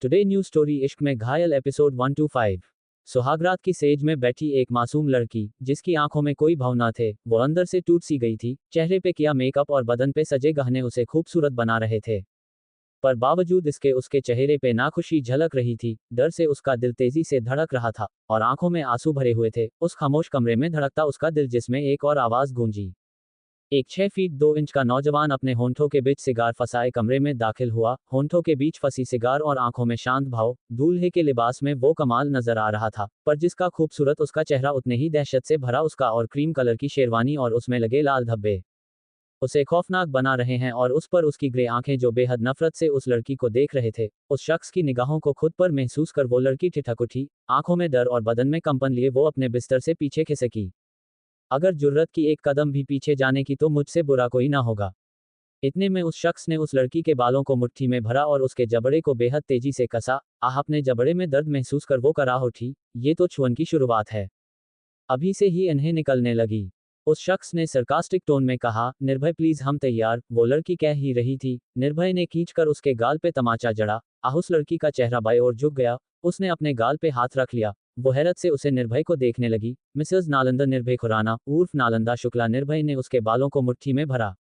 Today news story इश्क में घायल एपिसोड 125। सुहागरात की सेज में बैठी एक मासूम लड़की, जिसकी आंखों में कोई भाव न थे, वो अंदर से टूट सी गई थी। चेहरे पे किया मेकअप और बदन पे सजे गहने उसे खूबसूरत बना रहे थे, पर बावजूद इसके उसके चेहरे पे नाखुशी झलक रही थी। डर से उसका दिल तेजी से धड़क रहा था और आंखों में आंसू भरे हुए थे। उस खामोश कमरे में धड़कता उसका दिल, जिसमें एक और आवाज गूंजी। एक 6 फीट 2 इंच का नौजवान अपने होंठों के बीच सिगार फंसाए कमरे में दाखिल हुआ। होंठों के बीच फंसी सिगार और आंखों में शांत भाव। दूल्हे के लिबास में वो कमाल नजर आ रहा था, पर जिसका खूबसूरत उसका चेहरा उतने ही दहशत से भरा। उसका और क्रीम कलर की शेरवानी और उसमें लगे लाल धब्बे उसे खौफनाक बना रहे हैं, और उस पर उसकी ग्रे आंखें जो बेहद नफरत से उस लड़की को देख रहे थे। उस शख्स की निगाहों को खुद पर महसूस कर वो लड़की ठिठक उठी। आंखों में डर और बदन में कंपन लिए वो अपने बिस्तर से पीछे खिसकी। अगर जुर्रत की एक कदम भी पीछे जाने की तो मुझसे बुरा कोई ना होगा। इतने में उस शख्स ने उस लड़की के बालों को मुट्ठी में भरा और उसके जबड़े को बेहद तेजी से कसा। अपने जबड़े में दर्द महसूस कर वो कराह उठी। ये तो छुअन की शुरुआत है, अभी से ही इन्हें निकलने लगी। उस शख्स ने सरकास्टिक टोन में कहा, निर्भय प्लीज हम तैयार। वो लड़की कह ही रही थी। निर्भय ने खींचकर उसके गाल पे तमाचा जड़ा। उस लड़की का चेहरा बाएं ओर झुक गया। उसने अपने गाल पे हाथ रख लिया। वो हैरत से उसे निर्भय को देखने लगी। मिसेस नालंदा निर्भय खुराना उर्फ नालंदा शुक्ला। निर्भय ने उसके बालों को मुट्ठी में भरा।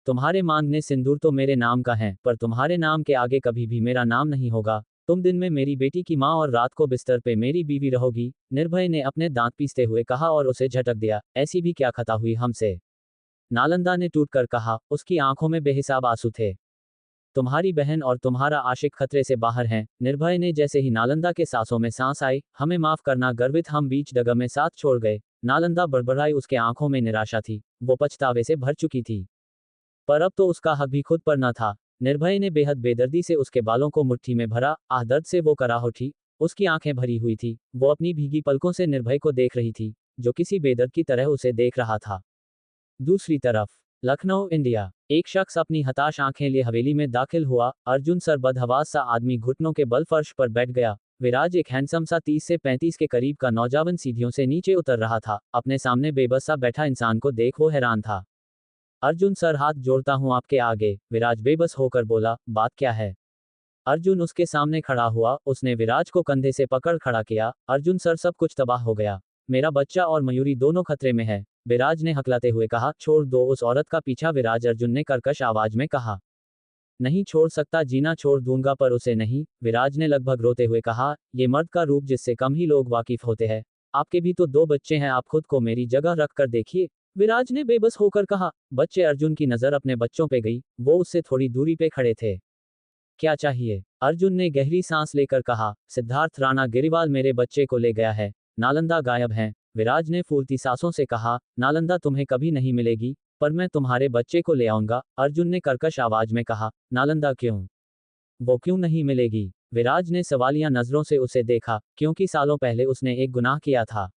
तुम्हारे मांगने सिंदूर तो मेरे नाम का है, पर तुम्हारे नाम के आगे कभी भी मेरा नाम नहीं होगा। तुम दिन में मेरी बेटी की माँ और रात को बिस्तर पे मेरी बीवी रहोगी। निर्भय ने अपने दांत पीसते हुए कहा और उसे झटक दिया। ऐसी भी क्या खता हुई हमसे? नालंदा ने टूटकर कहा। उसकी आंखों में बेहिसाब आंसू थे। तुम्हारी बहन और तुम्हारा आशिक खतरे से बाहर हैं। निर्भय ने जैसे ही नालंदा के सांसों में सांस आई, हमें माफ करना गर्वित, हम बीच डगर में साथ छोड़ गए। नालंदा बड़बड़ाई। उसके आंखों में निराशा थी। वो पछतावे से भर चुकी थी, पर अब तो उसका हक भी खुद पर न था। निर्भय ने बेहद बेदर्दी से उसके बालों को मुट्ठी में भरा। दर्द से वो कराह उठी। उसकी आंखें भरी हुई थी। वो अपनी भीगी पलकों से निर्भय को देख रही थी, जो किसी बेदर्द की तरह उसे देख रहा था। दूसरी तरफ लखनऊ, इंडिया। एक शख्स अपनी हताश आंखें लिए हवेली में दाखिल हुआ। अर्जुन सर, बदहवास सा आदमी, घुटनों के बल फर्श पर बैठ गया। विराज, एक हैंडसम सा 30 से 35 के करीब का नौजवान, सीढ़ियों से नीचे उतर रहा था। अपने सामने बेबस सा बैठा इंसान को देख वो हैरान था। अर्जुन सर, हाथ जोड़ता हूं आपके आगे। विराज बेबस होकर बोला, बात क्या है? अर्जुन उसके सामने खड़ा हुआ। उसने विराज को कंधे से पकड़ खड़ा किया। अर्जुन सर, सब कुछ तबाह हो गया। मेरा बच्चा और मयूरी दोनों खतरे में है। विराज ने हकलाते हुए कहा। छोड़ दो उस औरत का पीछा विराज, अर्जुन ने कर्कश आवाज में कहा। नहीं छोड़ सकता, जीना छोड़ दूंगा, पर उसे नहीं, विराज ने लगभग रोते हुए कहा। ये मर्द का रूप जिससे कम ही लोग वाकिफ होते हैं। आपके भी तो 2 बच्चे हैं, आप खुद को मेरी जगह रख कर देखिए, विराज ने बेबस होकर कहा। बच्चे? अर्जुन की नजर अपने बच्चों पे गई। वो उससे थोड़ी दूरी पे खड़े थे। क्या चाहिए? अर्जुन ने गहरी सांस लेकर कहा। सिद्धार्थ राणा गिरिवाल मेरे बच्चे को ले गया है। नालंदा गायब है, विराज ने फूलती सांसों से कहा। नालंदा तुम्हें कभी नहीं मिलेगी, पर मैं तुम्हारे बच्चे को ले आऊंगा, अर्जुन ने कर्कश आवाज में कहा। नालंदा क्यों? वो क्यों नहीं मिलेगी? विराज ने सवालिया नजरों से उसे देखा। क्योंकि सालों पहले उसने एक गुनाह किया था।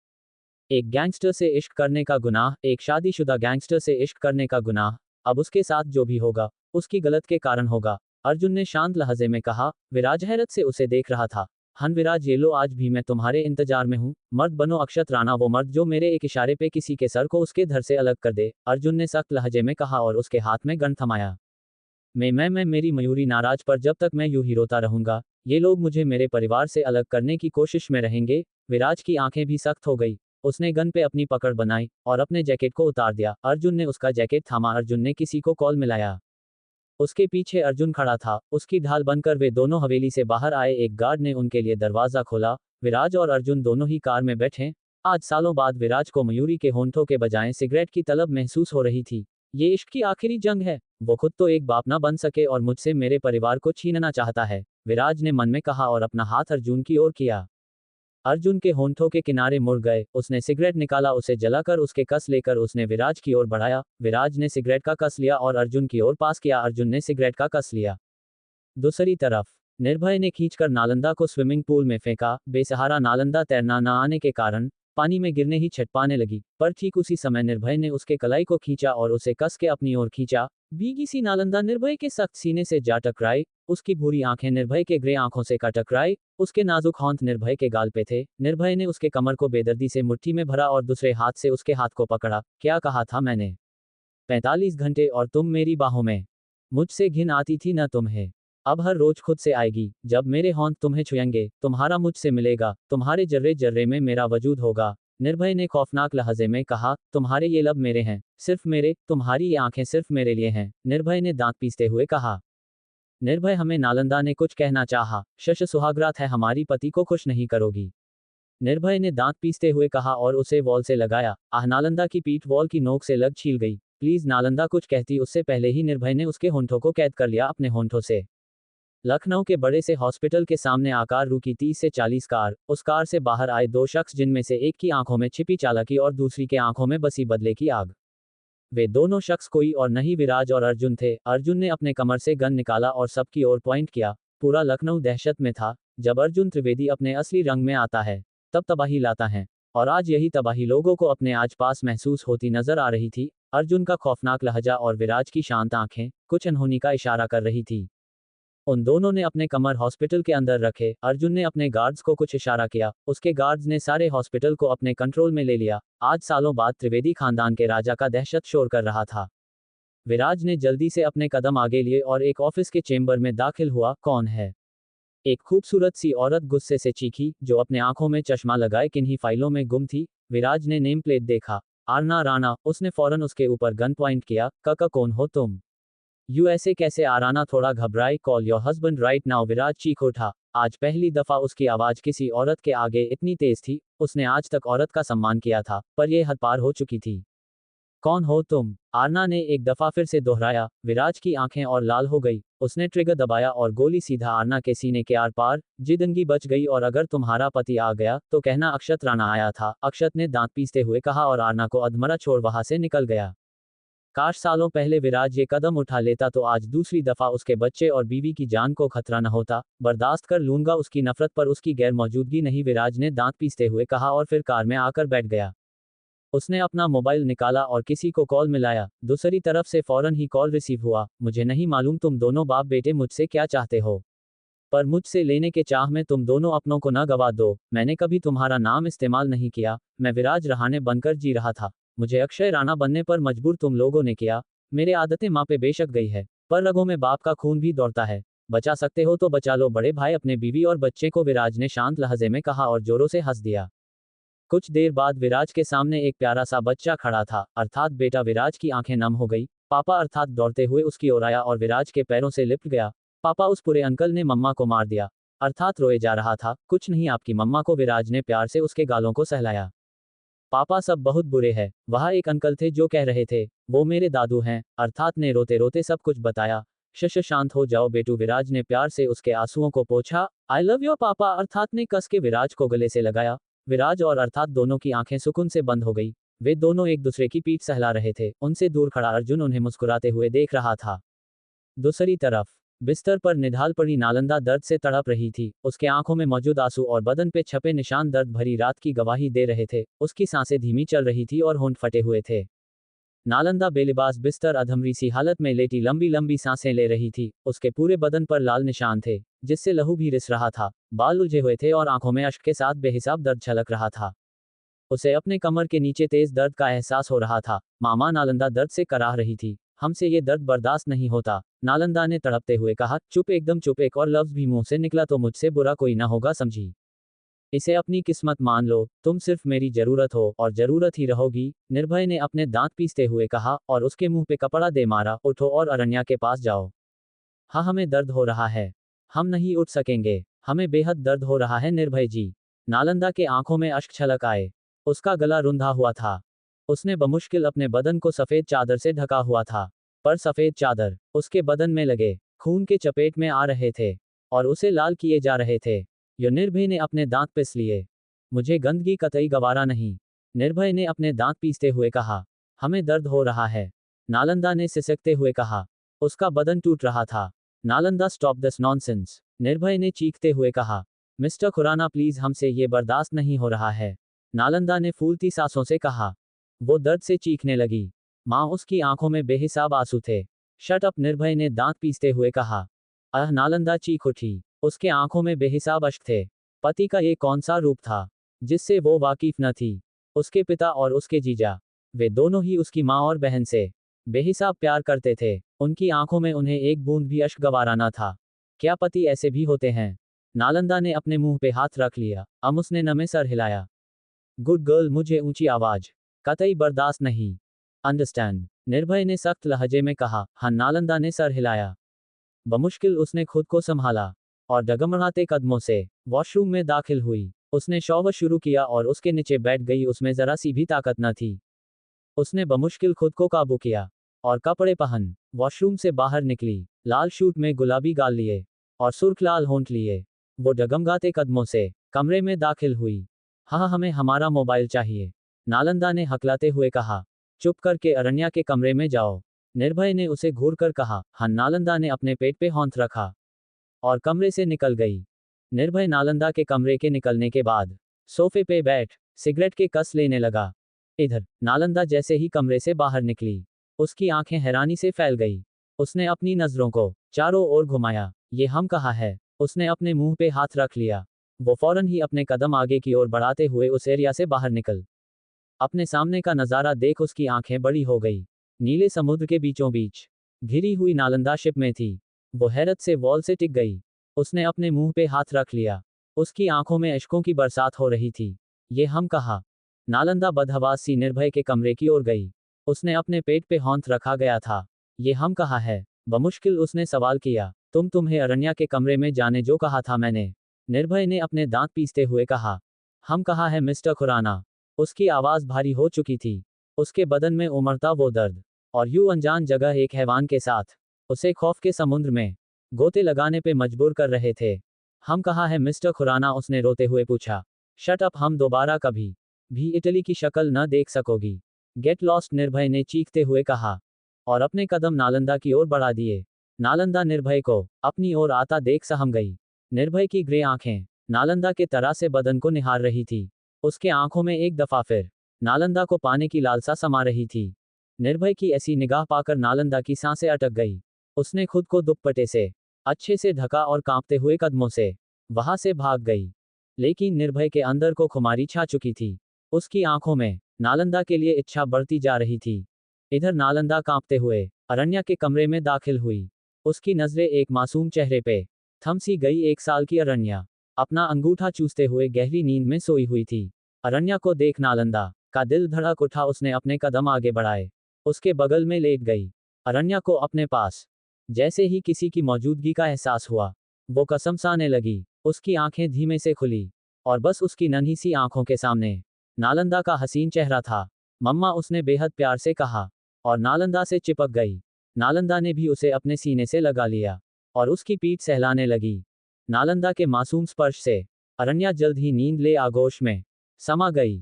एक गैंगस्टर से इश्क करने का गुनाह, एक शादीशुदा गैंगस्टर से इश्क करने का गुनाह। अब उसके साथ जो भी होगा, उसकी गलत के कारण होगा, अर्जुन ने शांत लहजे में कहा। विराज हैरत से उसे देख रहा था। हन विराज, ये लो, आज भी मैं तुम्हारे इंतजार में हूं। मर्द बनो अक्षत राणा, वो मर्द जो मेरे एक इशारे पे किसी के सर को उसके धड़ से अलग कर दे, अर्जुन ने सख्त लहजे में कहा और उसके हाथ में गन थमाया। मैं मेरी मयूरी नाराज, पर जब तक मैं यूं ही रोता रहूंगा, ये लोग मुझे मेरे परिवार से अलग करने की कोशिश में रहेंगे। विराज की आंखें भी सख्त हो गई। उसने गन पे अपनी पकड़ बनाई और अपने जैकेट को उतार दिया। अर्जुन ने उसका जैकेट थामा। अर्जुन ने किसी को कॉल मिलाया। उसके पीछे अर्जुन खड़ा था। उसकी ढाल बनकर वे दोनों हवेली से बाहर आए। एक गार्ड ने उनके लिए दरवाजा खोला। विराज और अर्जुन दोनों ही कार में बैठे। आज सालों बाद विराज को मयूरी के होंठों के बजाय सिगरेट की तलब महसूस हो रही थी। ये इश्क की आखिरी जंग है। वो खुद तो एक बाप ना बन सके और मुझसे मेरे परिवार को छीनना चाहता है, विराज ने मन में कहा और अपना हाथ अर्जुन की ओर किया। अर्जुन के होंठों के किनारे मुड़ गए। उसने सिगरेट निकाला, उसे जलाकर उसके कस लेकर उसने विराज की ओर बढ़ाया। विराज ने सिगरेट का कस लिया और अर्जुन की ओर पास किया। अर्जुन ने सिगरेट का कस लिया। दूसरी तरफ निर्भय ने खींचकर नालंदा को स्विमिंग पूल में फेंका। बेसहारा नालंदा तैरना न आने के कारण पानी में गिरने ही छटपाने लगी, पर ठीक उसी समय निर्भय ने उसके कलाई को खींचा और उसे कस के अपनी ओर खींचा। भीगी सी नालंदा निर्भय के सख्त सीने से जा टकराई। उसकी भूरी आंखें निर्भय के ग्रे आंखों से का टकराई। उसके नाजुक हाथ निर्भय के गाल पे थे। निर्भय ने उसके कमर को बेदर्दी से मुट्ठी में भरा और दूसरे हाथ से उसके हाथ को पकड़ा। क्या कहा था मैंने? 45 घंटे और तुम मेरी बाहों में। मुझसे घिन आती थी न तुम्हें? अब हर रोज खुद से आएगी, जब मेरे होंठ तुम्हें छुएंगे, तुम्हारा मुझसे मिलेगा, तुम्हारे जर्रे जर्रे में मेरा वजूद होगा। निर्भय ने खौफनाक लहजे में कहा, तुम्हारे ये लब मेरे हैं, सिर्फ मेरे, तुम्हारी ये आंखें सिर्फ मेरे लिए हैं, निर्भय ने दांत पीसते हुए कहा। निर्भय हमें, नालंदा ने कुछ कहना चाहा, शश सुहागरात है, हमारी पति को खुश नहीं करोगी, निर्भय ने दांत पीसते हुए कहा और उसे वॉल से लगाया। नालंदा की पीठ वॉल की नोक से लग छील गई। प्लीज, नालंदा कुछ कहती उससे पहले ही निर्भय ने उसके होंठों को कैद कर लिया अपने होंठों से। लखनऊ के बड़े से हॉस्पिटल के सामने आकार रुकी 30 से 40 कार। उस कार से बाहर आए दो शख्स, जिनमें से एक की आंखों में छिपी चालाकी और दूसरी के आंखों में बसी बदले की आग। वे दोनों शख्स कोई और नहीं, विराज और अर्जुन थे। अर्जुन ने अपने कमर से गन निकाला और सबकी ओर पॉइंट किया। पूरा लखनऊ दहशत में था। जब अर्जुन त्रिवेदी अपने असली रंग में आता है, तब तबाही लाता है। और आज यही तबाही लोगों को अपने आज पास महसूस होती नजर आ रही थी। अर्जुन का खौफनाक लहजा और विराज की शांत आंखें कुछ अनहोनी का इशारा कर रही थी। उन दोनों ने अपने कमर हॉस्पिटल के अंदर रखे। अर्जुन ने अपने गार्ड्स को कुछ इशारा किया। उसके गार्ड्स ने सारे हॉस्पिटल को अपने कंट्रोल में ले लिया। आज सालों बाद त्रिवेदी खानदान के राजा का दहशत शोर कर रहा था। विराज ने जल्दी से अपने कदम आगे लिए और एक ऑफिस के चेंबर में दाखिल हुआ। कौन है? एक खूबसूरत सी औरत गुस्से से चीखी, जो अपने आंखों में चश्मा लगाए किन्हीं फाइलों में गुम थी। विराज ने नेम प्लेट देखा, आरना राणा। उसने फौरन उसके ऊपर गन पॉइंट किया। काका, कौन हो तुम? यूएसए कैसे? आराना थोड़ा घबराई। Call your husband right now, Viraj चीख उठा। आज पहली दफा उसकी आवाज किसी औरत के आगे इतनी तेज थी। उसने आज तक औरत का सम्मान किया था, पर यह हद पार हो चुकी थी। कौन हो तुम? आरना ने एक दफा फिर से दोहराया। विराज की आंखें और लाल हो गई। उसने ट्रिगर दबाया और गोली सीधा आरना के सीने के आर पार। जिंदगी बच गई, और अगर तुम्हारा पति आ गया तो कहना अक्षत राणा आया था, अक्षत ने दांत पीसते हुए कहा और आरना को अधमरा छोड़ वहां से निकल गया। काश सालों पहले विराज ये कदम उठा लेता तो आज दूसरी दफा उसके बच्चे और बीवी की जान को खतरा न होता। बर्दाश्त कर लूंगा उसकी नफरत, पर उसकी गैर मौजूदगी नहीं, विराज ने दांत पीसते हुए कहा और फिर कार में आकर बैठ गया। उसने अपना मोबाइल निकाला और किसी को कॉल मिलाया। दूसरी तरफ से फौरन ही कॉल रिसीव हुआ। मुझे नहीं मालूम तुम दोनों बाप बेटे मुझसे क्या चाहते हो, पर मुझसे लेने के चाह में तुम दोनों अपनों को न गवा दो। मैंने कभी तुम्हारा नाम इस्तेमाल नहीं किया। मैं विराज रहाणे बनकर जी रहा था। मुझे अक्षय राणा बनने पर मजबूर तुम लोगों ने किया। मेरे आदतें माँ पे बेशक गई है, पर रगों में बाप का खून भी दौड़ता है। बचा सकते हो तो बचा लो बड़े भाई अपने बीवी और बच्चे को, विराज ने शांत लहजे में कहा और जोरों से हंस दिया। कुछ देर बाद विराज के सामने एक प्यारा सा बच्चा खड़ा था, अर्थात बेटा। विराज की आंखें नम हो गई। पापा, अर्थात दौड़ते हुए उसकी ओर आया और विराज के पैरों से लिपट गया। पापा, उस पूरे अंकल ने मम्मा को मार दिया, अर्थात रोए जा रहा था। कुछ नहीं, आपकी मम्मा को, विराज ने प्यार से उसके गालों को सहलाया। पापा, सब बहुत बुरे हैं। वह एक अंकल थे जो कह रहे थे वो मेरे दादू हैं, अर्थात ने रोते रोते सब कुछ बताया। शश, शांत हो जाओ बेटू, विराज ने प्यार से उसके आंसुओं को पोंछा। आई लव यू पापा, अर्थात ने कस के विराज को गले से लगाया। विराज और अर्थात दोनों की आंखें सुकून से बंद हो गई। वे दोनों एक दूसरे की पीठ सहला रहे थे। उनसे दूर खड़ा अर्जुन उन्हें मुस्कुराते हुए देख रहा था। दूसरी तरफ बिस्तर पर निढाल पड़ी नालंदा दर्द से तड़प रही थी। उसके आंखों में मौजूद आंसू और बदन पे छपे निशान दर्द भरी रात की गवाही दे रहे थे। उसकी सांसें धीमी चल रही थी और होंठ फटे हुए थे। नालंदा बेलिबास बिस्तर अधमरी सी हालत में लेटी लंबी लंबी सांसें ले रही थी। उसके पूरे बदन पर लाल निशान थे, जिससे लहू भी रिस रहा था। बाल उलझे हुए थे और आंखों में अश्क के साथ बेहिसाब दर्द छलक रहा था। उसे अपने कमर के नीचे तेज दर्द का एहसास हो रहा था। मामा, नालंदा दर्द से कराह रही थी। हमसे ये दर्द बर्दाश्त नहीं होता, नालंदा ने तड़पते हुए कहा। चुप, एकदम चुप। एक और लफ्ज भी मुंह से निकला तो मुझसे बुरा कोई ना होगा, समझी? इसे अपनी किस्मत मान लो। तुम सिर्फ मेरी जरूरत हो और जरूरत ही रहोगी, निर्भय ने अपने दांत पीसते हुए कहा और उसके मुंह पे कपड़ा दे मारा। उठो और अरण्या के पास जाओ। हाँ, हमें दर्द हो रहा है, हम नहीं उठ सकेंगे, हमें बेहद दर्द हो रहा है निर्भय जी। नालंदा के आंखों में अश्क छलक आए। उसका गला रुंधा हुआ था। उसने बमुश्किल अपने बदन को सफेद चादर से ढका हुआ था, पर सफेद चादर उसके बदन में लगे खून के चपेट में आ रहे थे और उसे लाल किए जा रहे थे। यो, निर्भय ने अपने दांत पिस लिए। मुझे गंदगी कतई गवारा नहीं, निर्भय ने अपने दांत पीसते हुए कहा। हमें दर्द हो रहा है, नालंदा ने सिसकते हुए कहा। उसका बदन टूट रहा था। नालंदा, स्टॉप दिस नॉनसेंस, निर्भय ने चीखते हुए कहा। मिस्टर खुराना प्लीज, हमसे ये बर्दाश्त नहीं हो रहा है, नालंदा ने फूलती सांसों से कहा। वो दर्द से चीखने लगी। माँ, उसकी आंखों में बेहिसाब आंसू थे। शट अप, निर्भय ने दांत पीसते हुए कहा। नालंदा चीख उठी। उसके आंखों में बेहिसाब अश्क थे। पति का ये कौन सा रूप था जिससे वो वाकिफ न थी? उसके पिता और उसके जीजा, वे दोनों ही उसकी माँ और बहन से बेहिसाब प्यार करते थे। उनकी आंखों में उन्हें एक बूंद भी अश्क गवारा न था। क्या पति ऐसे भी होते हैं? नालंदा ने अपने मुंह पे हाथ रख लिया। उसने नमे सर हिलाया। गुड गर्ल, मुझे ऊंची आवाज कतई बर्दाश्त नहीं। अंडरस्टैंड, निर्भय ने सख्त लहजे में कहा। हाँ, नालंदा ने सर हिलाया। बमुश्किल उसने खुद को संभाला और डगमगाते कदमों से वॉशरूम में दाखिल हुई। उसने शॉवर शुरू किया और उसके नीचे बैठ गई। उसमें जरा सी भी ताकत न थी। उसने बमुश्किल खुद को काबू किया और कपड़े पहन वॉशरूम से बाहर निकली। लाल शूट में गुलाबी गाल लिए और सुर्ख लाल होंठ लिए, वो डगमगाते कदमों से कमरे में दाखिल हुई। हाँ, हमें हमारा मोबाइल चाहिए, नालंदा ने हकलाते हुए कहा। चुप करके अरण्या के कमरे में जाओ, निर्भय ने उसे घूर कर कहा। हाँ, नालंदा ने अपने पेट पे हाथ रखा और कमरे से निकल गई। निर्भय नालंदा के कमरे के निकलने के बाद सोफे पे बैठ सिगरेट के कस लेने लगा। इधर नालंदा जैसे ही कमरे से बाहर निकली, उसकी आंखें हैरानी से फैल गई। उसने अपनी नजरों को चारों ओर घुमाया। ये हम कहाँ है? उसने अपने मुंह पे हाथ रख लिया। वो फौरन ही अपने कदम आगे की ओर बढ़ाते हुए उस एरिया से बाहर निकल। अपने सामने का नजारा देख उसकी आंखें बड़ी हो गई। नीले समुद्र के बीचों बीच घिरी हुई नालंदा शिप में थी। वो हैरत से वॉल से टिक गई। उसने अपने मुंह पे हाथ रख लिया। उसकी आंखों में अश्कों की बरसात हो रही थी। ये हम कहा? नालंदा बदहवास सी निर्भय के कमरे की ओर गई। उसने अपने पेट पे हाथ रखा गया था। ये हम कहा है? बमुश्किल उसने सवाल किया। तुम्हें अरण्या के कमरे में जाने जो कहा था मैंने, निर्भय ने अपने दांत पीसते हुए कहा। हम कहा है मिस्टर खुराना। उसकी आवाज भारी हो चुकी थी। उसके बदन में उमड़ता वो दर्द और यूं अनजान जगह एक हैवान के साथ उसे खौफ के समुद्र में गोते लगाने पे मजबूर कर रहे थे। हम कहा है मिस्टर खुराना? उसने रोते हुए पूछा। शट अप, हम दोबारा कभी भी इटली की शक्ल न देख सकोगी। गेट लॉस्ट, निर्भय ने चीखते हुए कहा और अपने कदम नालंदा की ओर बढ़ा दिए। नालंदा निर्भय को अपनी ओर आता देख सहम गई। निर्भय की ग्रे आंखें नालंदा के तरह से बदन को निहार रही थी। उसके आंखों में एक दफा फिर नालंदा को पाने की लालसा समा रही थी। निर्भय की ऐसी निगाह पाकर नालंदा की सांसें अटक गई। उसने खुद को दुपट्टे से अच्छे से ढका और कांपते हुए कदमों से वहां से भाग गई। लेकिन निर्भय के अंदर को खुमारी छा चुकी थी। उसकी आंखों में नालंदा के लिए इच्छा बढ़ती जा रही थी। इधर नालंदा कांपते हुए अरण्या के कमरे में दाखिल हुई। उसकी नजरें एक मासूम चेहरे पे थम सी गई। 1 साल की अरण्या अपना अंगूठा चूसते हुए गहरी नींद में सोई हुई थी। अरण्या को देख नालंदा का दिल धड़क उठा। उसने अपने कदम आगे बढ़ाए, उसके बगल में लेट गई। अरण्या को अपने पास जैसे ही किसी की मौजूदगी का एहसास हुआ, वो कसमसाने लगी। उसकी आंखें धीमे से खुली और बस उसकी नन्ही सी आंखों के सामने नालंदा का हसीन चेहरा था। मम्मा, उसने बेहद प्यार से कहा और नालंदा से चिपक गई। नालंदा ने भी उसे अपने सीने से लगा लिया और उसकी पीठ सहलाने लगी। नालंदा के मासूम स्पर्श से अरण्या जल्द ही नींद ले आगोश में समा गई।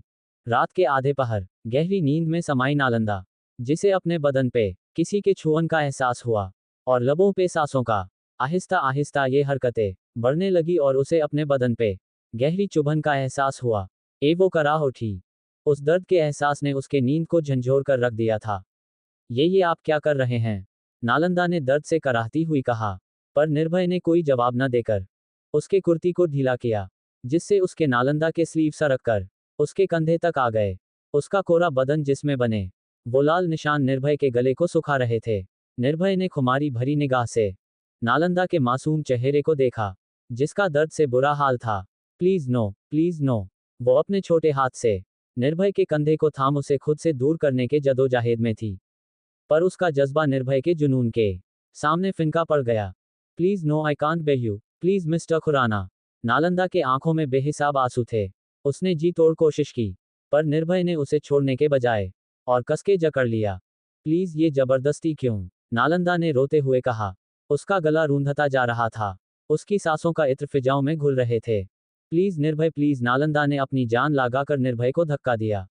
रात के आधे पहर गहरी नींद में समाई नालंदा, जिसे अपने बदन पे किसी के छुअन का एहसास हुआ और लबों पे सांसों का आहिस्ता आहिस्ता ये हरकतें बढ़ने लगी और उसे अपने बदन पे गहरी चुभन का एहसास हुआ। वो कराह उठी। उस दर्द के एहसास ने उसके नींद को झंझोर कर रख दिया था। ये आप क्या कर रहे हैं? नालंदा ने दर्द से कराहती हुई कहा। पर निर्भय ने कोई जवाब न देकर उसके कुर्ती को ढीला किया, जिससे उसके नालंदा के स्लीव सरक कर उसके कंधे तक आ गए। उसका कोरा बदन जिसमें बने वो लाल निशान निर्भय के गले को सुखा रहे थे। निर्भय ने खुमारी भरी निगाह से नालंदा के मासूम चेहरे को देखा, जिसका दर्द से बुरा हाल था। Please no, please no. वो अपने छोटे हाथ से निर्भय के कंधे को थाम उसे खुद से दूर करने के जदोजहद में थी, पर उसका जज्बा निर्भय के जुनून के सामने फिंका पड़ गया। Please no, I can't bear you, please mister Khurana. Nalanda के आंखों में बेहिसाब आंसू थे। उसने जी तोड़ कोशिश की, पर निर्भय ने उसे छोड़ने के बजाय और कसके जकड़ लिया। प्लीज, ये जबरदस्ती क्यों? नालंदा ने रोते हुए कहा। उसका गला रूंधता जा रहा था। उसकी सांसों का इत्र फिजाओं में घुल रहे थे। प्लीज निर्भय, प्लीज। नालंदा ने अपनी जान लगाकर निर्भय को धक्का दिया।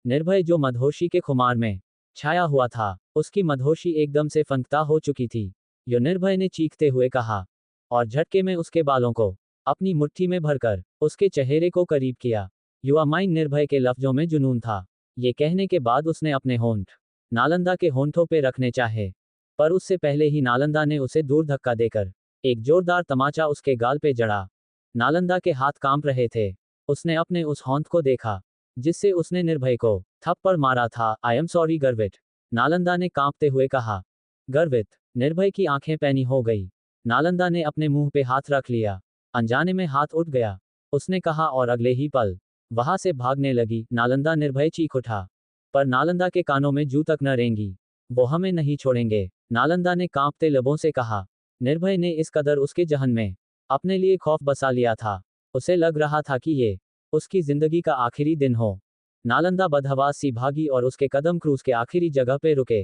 निर्भय जो मदहोशी के खुमार में छाया हुआ था, उसकी मदहोशी एकदम से फंकता हो चुकी थी। यो, निर्भय ने चीखते हुए कहा और झटके में उसके बालों को अपनी मुट्ठी में भरकर उसके चेहरे को करीब किया। You are mine. निर्भय के लफ्जों में जुनून था। ये कहने के बाद उसने अपने होंठ नालंदा के होंठों पे रखने चाहे, पर उससे पहले ही नालंदा ने उसे दूर धक्का देकर एक जोरदार तमाचा उसके गाल पे जड़ा। नालंदा के हाथ कांप रहे थे। उसने अपने उस होंठ को देखा जिससे उसने निर्भय को थप्पड़ मारा था। आई एम सॉरी गर्वित, नालंदा ने कांपते हुए कहा। गर्वित? निर्भय की आंखें पैनी हो गई। नालंदा ने अपने मुंह पे हाथ रख लिया। अनजाने में हाथ उठ गया, उसने कहा, और अगले ही पल वहां से भागने लगी। नालंदा निर्भय चीख उठा। पर नालंदा के कानों में जू तक न रेंगी। वो हमें नहीं छोड़ेंगे, नालंदा ने कांपते लबों से कहा। निर्भय ने इस कदर उसके जहन में अपने लिए खौफ बसा लिया था, उसे लग रहा था कि ये उसकी जिंदगी का आखिरी दिन हो। नालंदा बदहवास सी भागी और उसके कदम क्रूज के आखिरी जगह पे रुके।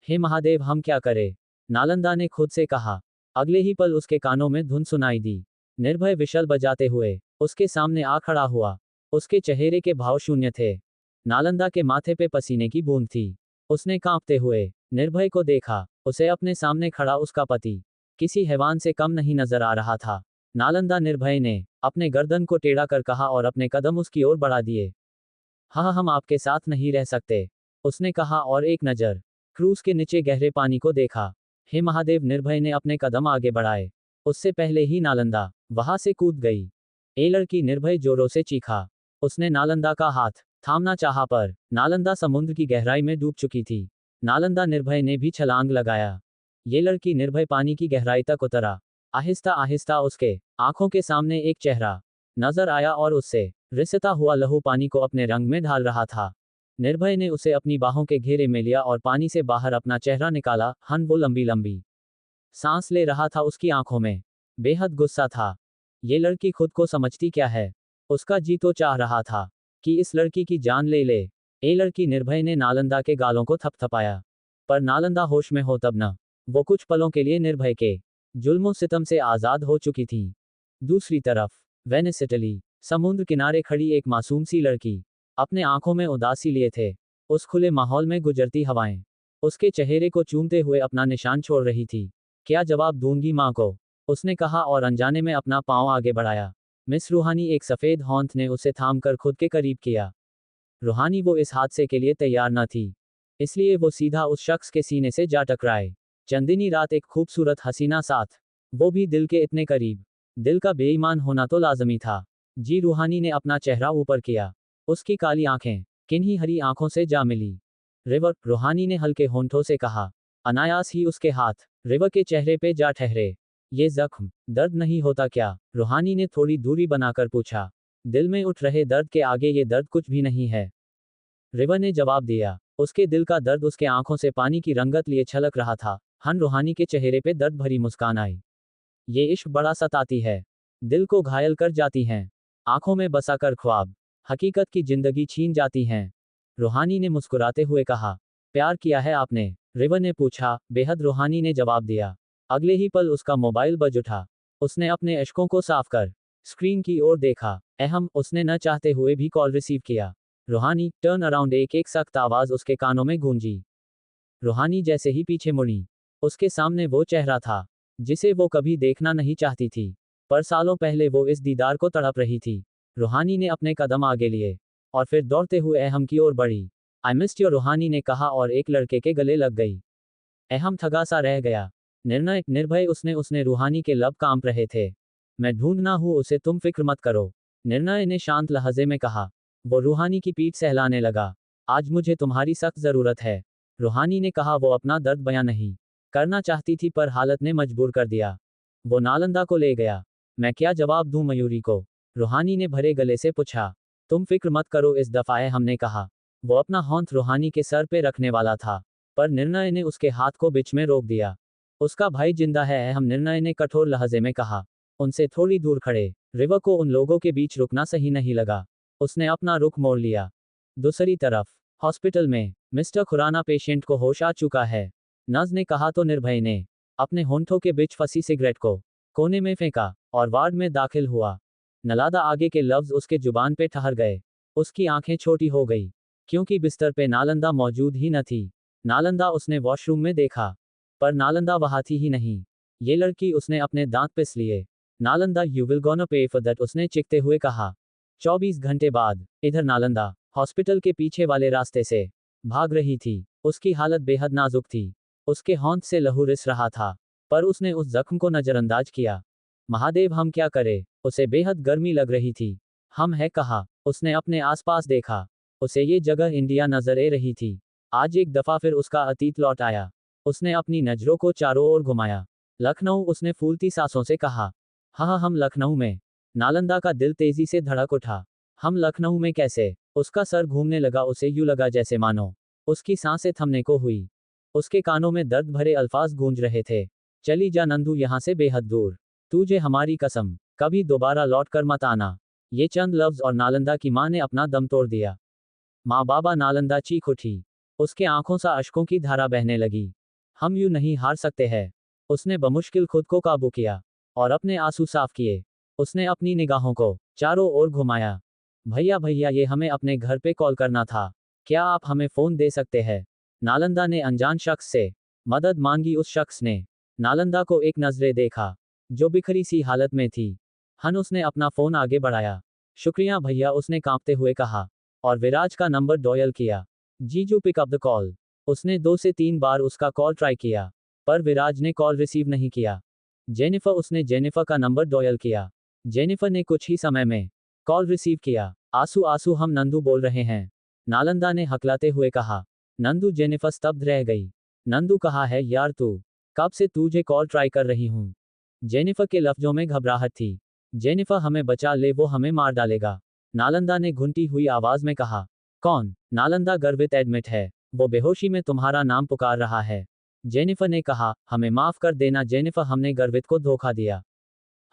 हे महादेव, हम क्या करें, नालंदा ने खुद से कहा। अगले ही पल उसके कानों में धुन सुनाई दी। निर्भय विशल बजाते हुए उसके सामने आ खड़ा हुआ। उसके चेहरे के भाव शून्य थे। नालंदा के माथे पे पसीने की बूंद थी। उसने कांपते हुए निर्भय को देखा। उसे अपने सामने खड़ा उसका पति किसी हैवान से कम नहीं नजर आ रहा था। नालंदा निर्भय ने अपने गर्दन को टेढ़ा कर कहा और अपने कदम उसकी ओर बढ़ा दिए। हाँ, हम आपके साथ नहीं रह सकते, उसने कहा और एक नजर क्रूज के नीचे गहरे पानी को देखा। हे महादेव, निर्भय ने अपने कदम आगे बढ़ाए। उससे पहले ही नालंदा वहां से कूद गई। ए लड़की, निर्भय जोरों से चीखा। उसने नालंदा का हाथ थामना चाहा पर नालंदा समुद्र की गहराई में डूब चुकी थी। नालंदा निर्भय ने भी छलांग लगाया। ये लड़की, निर्भय पानी की गहराई तक उतरा। आहिस्ता आहिस्ता उसके आंखों के सामने एक चेहरा नजर आया और उससे रिसता हुआ लहू पानी को अपने रंग में ढाल रहा था। निर्भय ने उसे अपनी बाहों के घेरे में लिया और पानी से बाहर अपना चेहरा निकाला। वो लंबी लंबी सांस ले रहा था, उसकी आंखों में बेहद गुस्सा था। ये लड़की खुद को समझती क्या है। उसका जी तो चाह रहा था कि इस लड़की की जान ले ले। ए लड़की, निर्भय ने नालंदा के गालों को थपथपाया। पर नालंदा होश में हो तब न। वो कुछ पलों के लिए निर्भय के जुल्मों सितम से आजाद हो चुकी थी। दूसरी तरफ वेनिस, इटली, समुद्र किनारे खड़ी एक मासूम सी लड़की अपने आंखों में उदासी लिए थे। उस खुले माहौल में गुजरती हवाएं उसके चेहरे को चूमते हुए अपना निशान छोड़ रही थी। क्या जवाब दूंगी माँ को, उसने कहा और अनजाने में अपना पांव आगे बढ़ाया। मिस रूहानी, एक सफेद हॉन्थ ने उसे थामकर खुद के करीब किया। रूहानी, वो इस हादसे के लिए तैयार न थी, इसलिए वो सीधा उस शख्स के सीने से जा टकराए। चंदनी रात, एक खूबसूरत हसीना साथ, वो भी दिल के इतने करीब। दिल का बेईमान होना तो लाजमी था। जी, रूहानी ने अपना चेहरा ऊपर किया। उसकी काली आंखें किन्हीं हरी आंखों से जा मिली। रिवर, रूहानी ने हल्के होंठों से कहा। अनायास ही उसके हाथ रिवर के चेहरे पे जा ठहरे। ये जख्म, दर्द नहीं होता क्या, रूहानी ने थोड़ी दूरी बनाकर पूछा। दिल में उठ रहे दर्द के आगे ये दर्द कुछ भी नहीं है, रिवर ने जवाब दिया। उसके दिल का दर्द उसके आंखों से पानी की रंगत लिए छलक रहा था। रूहानी के चेहरे पे दर्द भरी मुस्कान आई। ये इश्क बड़ा सताती है, दिल को घायल कर जाती हैं, आंखों में बसाकर ख्वाब हकीकत की जिंदगी छीन जाती हैं। रूहानी ने मुस्कुराते हुए कहा। प्यार किया है आपने, रिवर ने पूछा। बेहद, रूहानी ने जवाब दिया। अगले ही पल उसका मोबाइल बज उठा। उसने अपने अश्कों को साफ कर स्क्रीन की ओर देखा। उसने न चाहते हुए भी कॉल रिसीव किया। रूहानी, टर्न अराउंड, एक सख्त आवाज उसके कानों में गूंजी। रूहानी जैसे ही पीछे मुड़ी, उसके सामने वो चेहरा था जिसे वो कभी देखना नहीं चाहती थी, पर सालों पहले वो इस दीदार को तड़प रही थी। रूहानी ने अपने कदम आगे लिए और फिर दौड़ते हुए अहम की ओर बढ़ी। आई मिस्ड यू, रूहानी ने कहा और एक लड़के के गले लग गई। अहम थका सा रह गया। निर्णय, निर्भय, उसने रूहानी के लब कांप रहे थे। मैं ढूंढना हूं उसे, तुम फिक्र मत करो, निर्णय ने शांत लहजे में कहा। वो रूहानी की पीठ सहलाने लगा। आज मुझे तुम्हारी सख्त जरूरत है, रूहानी ने कहा। वो अपना दर्द बयां नहीं करना चाहती थी पर हालत ने मजबूर कर दिया। वो नालंदा को ले गया। मैं क्या जवाब दूं मयूरी को, रूहानी ने भरे गले से पूछा। तुम फिक्र मत करो, इस दफाए, हमने कहा। वो अपना हाथ रूहानी के सर पे रखने वाला था, पर निर्णय ने उसके हाथ को बीच में रोक दिया। उसका भाई जिंदा है, निर्णय ने कठोर लहजे में कहा। उनसे थोड़ी दूर खड़े रिवर को उन लोगों के बीच रुकना सही नहीं लगा। उसने अपना रुख मोड़ लिया। दूसरी तरफ हॉस्पिटल में मिस्टर खुराना, पेशेंट को होश आ चुका है, नर्स ने कहा तो निर्भय ने अपने होंठों के बीच फंसी सिगरेट को कोने में फेंका और वार्ड में दाखिल हुआ। नलादा, आगे के लफ्ज उसके जुबान पे ठहर गए। उसकी आंखें छोटी हो गई क्योंकि बिस्तर पे नालंदा मौजूद ही न थी। नालंदा उसने वॉशरूम में देखा, पर नालंदा वहां थी ही नहीं। ये लड़की, उसने अपने दांत पिस लिए। Nalanda, you will gonna pay for that, उसने चिकते हुए कहा। 24 घंटे बाद इधर नालंदा हॉस्पिटल के पीछे वाले रास्ते से भाग रही थी। उसकी हालत बेहद नाजुक थी। उसके होंठ से लहू रिस रहा था, पर उसने उस जख्म को नजरअंदाज किया। महादेव, हम क्या करें, उसे बेहद गर्मी लग रही थी। हम है कहा, उसने अपने आसपास देखा। उसे ये जगह इंडिया नजर आ रही थी। आज एक दफा फिर उसका अतीत लौट आया। उसने अपनी नजरों को चारों ओर घुमाया। लखनऊ, उसने फूलती सांसों से कहा। हाँ, हम लखनऊ में। नालंदा का दिल तेजी से धड़क उठा। हम लखनऊ में कैसे? उसका सर घूमने लगा, उसे यूं लगा जैसे मानो उसकी सांसें थमने को हुई। उसके कानों में दर्द भरे अल्फाज गूंज रहे थे। चली जा नंदू यहाँ से बेहद दूर। तुझे हमारी कसम, कभी दोबारा लौट कर मत आना। ये चंद लफ्ज और नालंदा की माँ ने अपना दम तोड़ दिया। माँ बाबा, नालंदा चीख उठी। उसके आंखों से अश्कों की धारा बहने लगी। हम यूं नहीं हार सकते हैं। उसने बमुश्किल खुद को काबू किया और अपने आंसू साफ किए। उसने अपनी निगाहों को चारों ओर घुमाया। भैया भैया, ये हमें अपने घर पे कॉल करना था। क्या आप हमें फोन दे सकते हैं? नालंदा ने अनजान शख्स से मदद मांगी। उस शख्स ने नालंदा को एक नजरे देखा, जो बिखरी सी हालत में थी। उसने अपना फोन आगे बढ़ाया। शुक्रिया भैया, उसने कांपते हुए कहा, और विराज का नंबर डायल किया। जीजू, पिक अप द कॉल। उसने 2 से 3 बार उसका कॉल ट्राई किया, पर विराज ने कॉल रिसीव नहीं किया। जेनिफर, उसने जेनिफर का नंबर डायल किया। जेनिफर ने कुछ ही समय में कॉल रिसीव किया। आंसू आंसू, हम नंदू बोल रहे हैं, नालंदा ने हकलाते हुए कहा। नंदू? जेनिफर स्तब्ध रह गई। नंदू, कहा है यार तू? कब से तुझे कॉल ट्राई कर रही हूं। जेनिफर के लफ्जों में घबराहट थी। जेनिफर, हमें बचा ले, वो हमें मार डालेगा, नालंदा ने घुनती हुई आवाज में कहा। कौन? नालंदा गर्वित एडमिट है, वो बेहोशी में तुम्हारा नाम पुकार रहा है। जेनिफर ने कहा। हमें माफ कर देना जेनिफर, हमने गर्वित को धोखा दिया।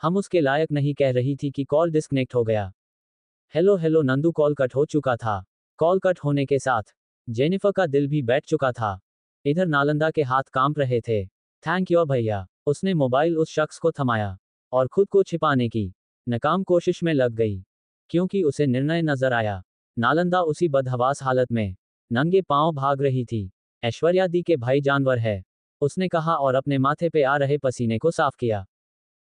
हम उसके लायक नहीं। कह रही थी कि कॉल डिस्कनेक्ट हो गया। Hello hello Nandu, call cut हो चुका था। कॉल कट होने के साथ जेनिफर का दिल भी बैठ चुका था। इधर नालंदा के हाथ कांप रहे थे। थैंक यू भैया। उसने मोबाइल उस शख्स को थमाया और खुद को छिपाने की नाकाम कोशिश में लग गई, क्योंकि उसे निर्णय नजर आया। नालंदा उसी बदहवास हालत में नंगे पांव भाग रही थी। ऐश्वर्या दी के भाई जानवर है, उसने कहा और अपने माथे पे आ रहे पसीने को साफ किया।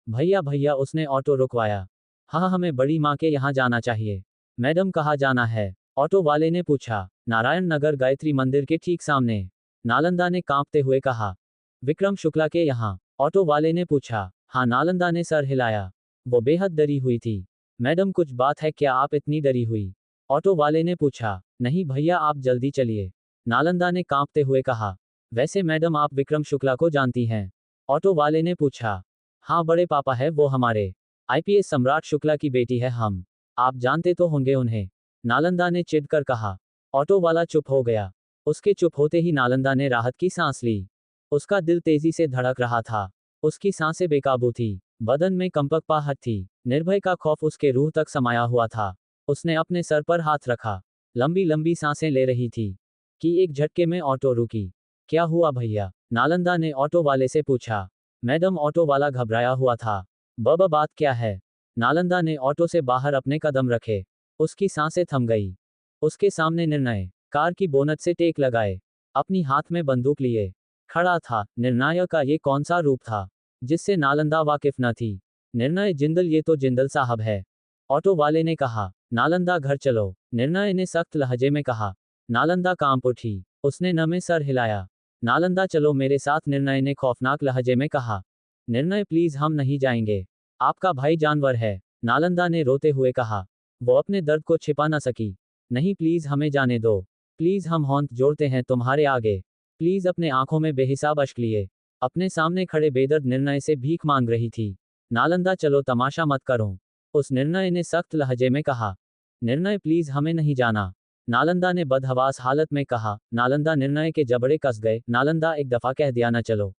भैया भैया, उसने ऑटो रुकवाया। हाँ, हमें बड़ी माँ के यहाँ जाना चाहिए। मैडम, कहाँ जाना है? ऑटो वाले ने पूछा। नारायण नगर गायत्री मंदिर के ठीक सामने, नालंदा ने कांपते हुए कहा। विक्रम शुक्ला के यहाँ? ऑटो वाले ने पूछा। हाँ, नालंदा ने सर हिलाया। वो बेहद डरी हुई थी। मैडम, कुछ बात है क्या आप इतनी डरी हुई? ऑटो वाले ने पूछा। नहीं भैया, आप जल्दी चलिए, नालंदा ने कांपते हुए कहा। वैसे मैडम, आप विक्रम शुक्ला को जानती हैं? ऑटो वाले ने पूछा। हाँ, बड़े पापा है वो हमारे, आईपीएस सम्राट शुक्ला की बेटी है हम। आप जानते तो होंगे उन्हें, नालंदा ने चिढ़कर कहा। ऑटो वाला चुप हो गया। उसके चुप होते ही नालंदा ने राहत की सांस ली। उसका दिल तेजी से धड़क रहा था। उसकी सांसें बेकाबू थी, बदन में कंपकपाहट थी, निर्भय का खौफ उसके रूह तक समाया हुआ था। उसने अपने सर पर हाथ रखा, लंबी लंबी सांसें ले रही थी कि एक झटके में ऑटो रुकी। क्या हुआ भैया? नालंदा ने ऑटो वाले से पूछा। मैडम, ऑटो वाला घबराया हुआ था। बाबा, बात क्या है? नालंदा ने ऑटो से बाहर अपने कदम रखे। उसकी सांसें थम गई। उसके सामने निर्णय कार की बोनट से टेक लगाए, अपनी हाथ में बंदूक लिए खड़ा था। निर्णायक का ये कौन सा रूप था जिससे नालंदा वाकिफ न थी? निर्णय जिंदल, ये तो जिंदल साहब है, ऑटो वाले ने कहा। नालंदा, घर चलो, निर्णय ने सख्त लहजे में कहा। नालंदा कांप उठी। उसने नमे सर हिलाया। नालंदा, चलो मेरे साथ, निर्णय ने खौफनाक लहजे में कहा। निर्णय, प्लीज, हम नहीं जाएंगे, आपका भाई जानवर है, नालंदा ने रोते हुए कहा। वो अपने दर्द को छिपा न सकी। नहीं प्लीज, हमें जाने दो, प्लीज, हम हाथ जोड़ते हैं तुम्हारे आगे, प्लीज। अपने आंखों में बेहिसाब अश्क लिए अपने सामने खड़े बेदर्द निर्णय से भीख मांग रही थी। नालंदा, चलो, तमाशा मत करो, उस निर्णय ने सख्त लहजे में कहा। निर्णय, प्लीज, हमें नहीं जाना, नालंदा ने बदहवास हालत में कहा। नालंदा, निर्णय के जबड़े कस गए। नालंदा, एक दफा कह दिया न चलो,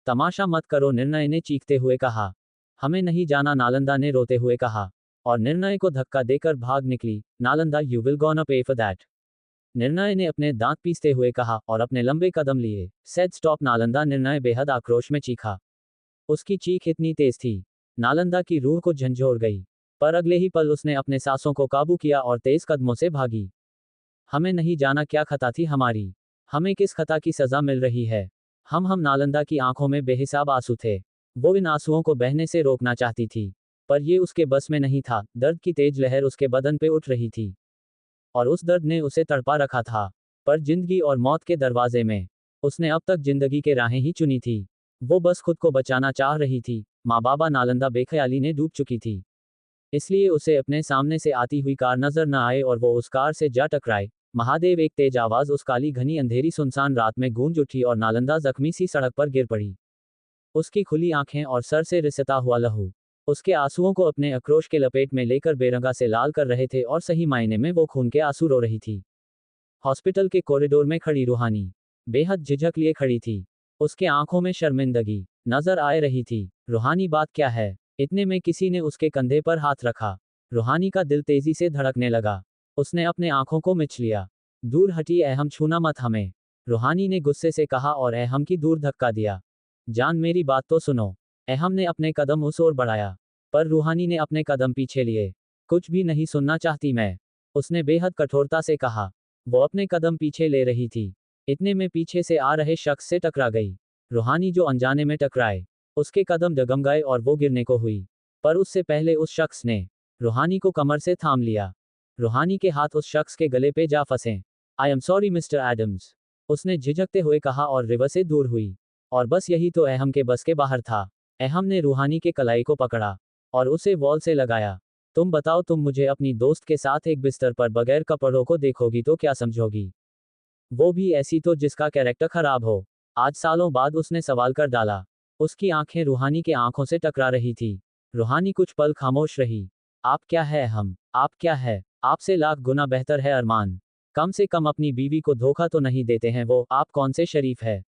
तमाशा मत करो, निर्णय ने चीखते हुए कहा। हमें नहीं जाना, नालंदा ने रोते हुए कहा, और निर्णय को धक्का देकर भाग निकली। Nalanda, you will gonna pay for that, निर्णय ने अपने दांत पीसते हुए कहा और अपने लंबे कदम लिए। सेड स्टॉप, नालंदा, निर्णय बेहद आक्रोश में चीखा। उसकी चीख इतनी तेज थी, नालंदा की रूह को झंझोर गई, पर अगले ही पल उसने अपने सांसों को काबू किया और तेज कदमों से भागी। हमें नहीं जाना, क्या खता थी हमारी? हमें किस खता की सजा मिल रही है? हम नालंदा की आंखों में बेहिसाब आंसू थे। वो इन आंसुओं को बहने से रोकना चाहती थी, पर ये उसके बस में नहीं था। दर्द की तेज लहर उसके बदन पे उठ रही थी, और उस दर्द ने उसे तड़पा रखा था। पर जिंदगी और मौत के दरवाजे में उसने अब तक जिंदगी के राहें ही चुनी थी। वो बस खुद को बचाना चाह रही थी। माँ बाबा, नालंदा बेख्याली ने डूब चुकी थी, इसलिए उसे अपने सामने से आती हुई कार नजर न आए और वो उस कार से जा टकराए। महादेव, एक तेज आवाज उस काली घनी अंधेरी सुनसान रात में गूंज उठी और नालंदा जख्मी सी सड़क पर गिर पड़ी। उसकी खुली आंखें और सर से रिसता हुआ लहू उसके आंसुओं को अपने आक्रोश के लपेट में लेकर बेरंगा से लाल कर रहे थे और सही मायने में वो खून के आंसू रो रही थी। हॉस्पिटल के कॉरिडोर में खड़ी रूहानी बेहद झिझक लिए खड़ी थी। उसके आंखों में शर्मिंदगी नजर आ रही थी। रूहानी, बात क्या है? इतने में किसी ने उसके कंधे पर हाथ रखा। रूहानी का दिल तेजी से धड़कने लगा। उसने अपने आंखों को मिच लिया। दूर हटी अहम, छूना मत हमें, रूहानी ने गुस्से से कहा और अहम की दूर धक्का दिया। जान, मेरी बात तो सुनो। अहम ने अपने कदम उस ओर बढ़ाया, पर रूहानी ने अपने कदम पीछे लिए। कुछ भी नहीं सुनना चाहती मैं, उसने बेहद कठोरता से कहा। वो अपने कदम पीछे ले रही थी। इतने में पीछे से आ रहे शख्स से टकरा गई। रूहानी जो अनजाने में टकराए, उसके कदम डगमगाए और वो गिरने को हुई। पर उससे पहले उस शख्स ने रूहानी को कमर से थाम लिया। रूहानी के हाथ उस शख्स के गले पे जा फंसे। I am sorry mister Adams, उसने झिझकते हुए कहा और रिवर से दूर हुई। और बस यही तो अहम के बस के बाहर था। अहम ने रूहानी के कलाई को पकड़ा और उसे वॉल से लगाया। तुम बताओ, तुम मुझे अपनी दोस्त के साथ एक बिस्तर पर बगैर कपड़ों को देखोगी तो क्या समझोगी? वो भी ऐसी तो जिसका कैरेक्टर खराब हो। आज सालों बाद उसने सवाल कर डाला। उसकी आंखें रूहानी के आंखों से टकरा रही थी। रूहानी कुछ पल खामोश रही। आप क्या है हम? आप क्या है? आपसे लाख गुना बेहतर है अरमान। कम से कम अपनी बीवी को धोखा तो नहीं देते हैं वो। आप कौन से शरीफ है?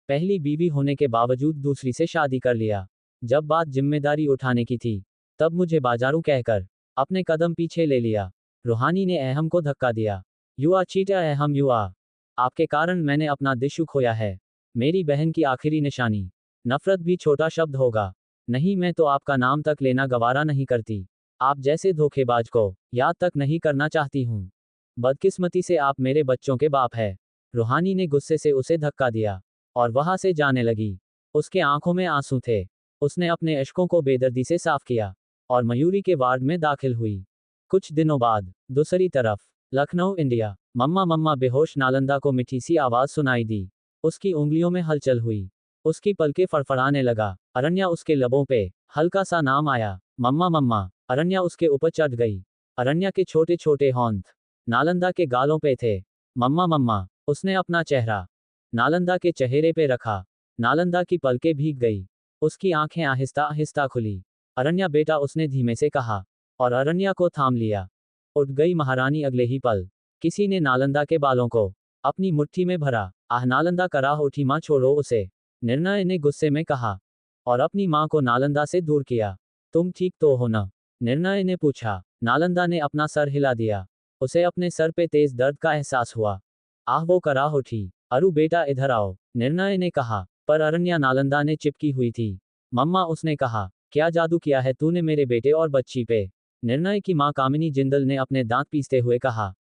पहली बीवी होने के बावजूद दूसरी से शादी कर लिया। जब बात जिम्मेदारी उठाने की थी, तब मुझे बाजारू कहकर अपने कदम पीछे ले लिया। रूहानी ने अहम को धक्का दिया। यू आर चीटर अहम, यू आर। आपके कारण मैंने अपना दिशु खोया है। मेरी बहन की आखिरी निशानी। नफरत भी छोटा शब्द होगा। नहीं, मैं तो आपका नाम तक लेना गवारा नहीं करती। आप जैसे धोखेबाज को याद तक नहीं करना चाहती हूँ। बदकिस्मती से आप मेरे बच्चों के बाप है। रूहानी ने गुस्से से उसे धक्का दिया और वहां से जाने लगी। उसके आंखों में आंसू थे। उसने अपने अश्कों को बेदर्दी से साफ किया और मयूरी के वार्ड में दाखिल हुई। कुछ दिनों बाद दूसरी तरफ लखनऊ, इंडिया। मम्मा मम्मा बेहोश नालंदा को मीठी सी आवाज सुनाई दी। उसकी उंगलियों में हलचल हुई। उसकी पलकें फड़फड़ाने लगा। अरण्या, उसके लबों पे हल्का सा नाम आया। मम्मा मम्मा। अरण्या उसके ऊपर चढ़ गई। अरण्या के छोटे छोटे होंठ नालंदा के गालों पे थे। मम्मा मम्मा। उसने अपना चेहरा नालंदा के चेहरे पे रखा। नालंदा की पलकें भीग गई। उसकी आंखें आहिस्ता आहिस्ता खुली। अरण्या बेटा, उसने धीमे से कहा और अरण्या को थाम लिया। उठ गई महारानी अगले ही पल। किसी ने नालंदा के बालों को अपनी मुट्ठी में भरा। आह, नालंदा कराह उठी, मां छोड़ो उसे, निर्णय ने गुस्से में कहा और अपनी मां को नालंदा से दूर किया। तुम ठीक तो हो ना? निर्णय ने पूछा। नालंदा ने अपना सर हिला दिया। उसे अपने सर पे तेज दर्द का एहसास हुआ। आह, वो कराह उठी। अरु बेटा इधर आओ, निर्णय ने कहा। पर अरण्या नालंदा ने चिपकी हुई थी। मम्मा, उसने कहा, क्या जादू किया है तूने मेरे बेटे और बच्ची पे? निर्णय की मां कामिनी जिंदल ने अपने दांत पीसते हुए कहा।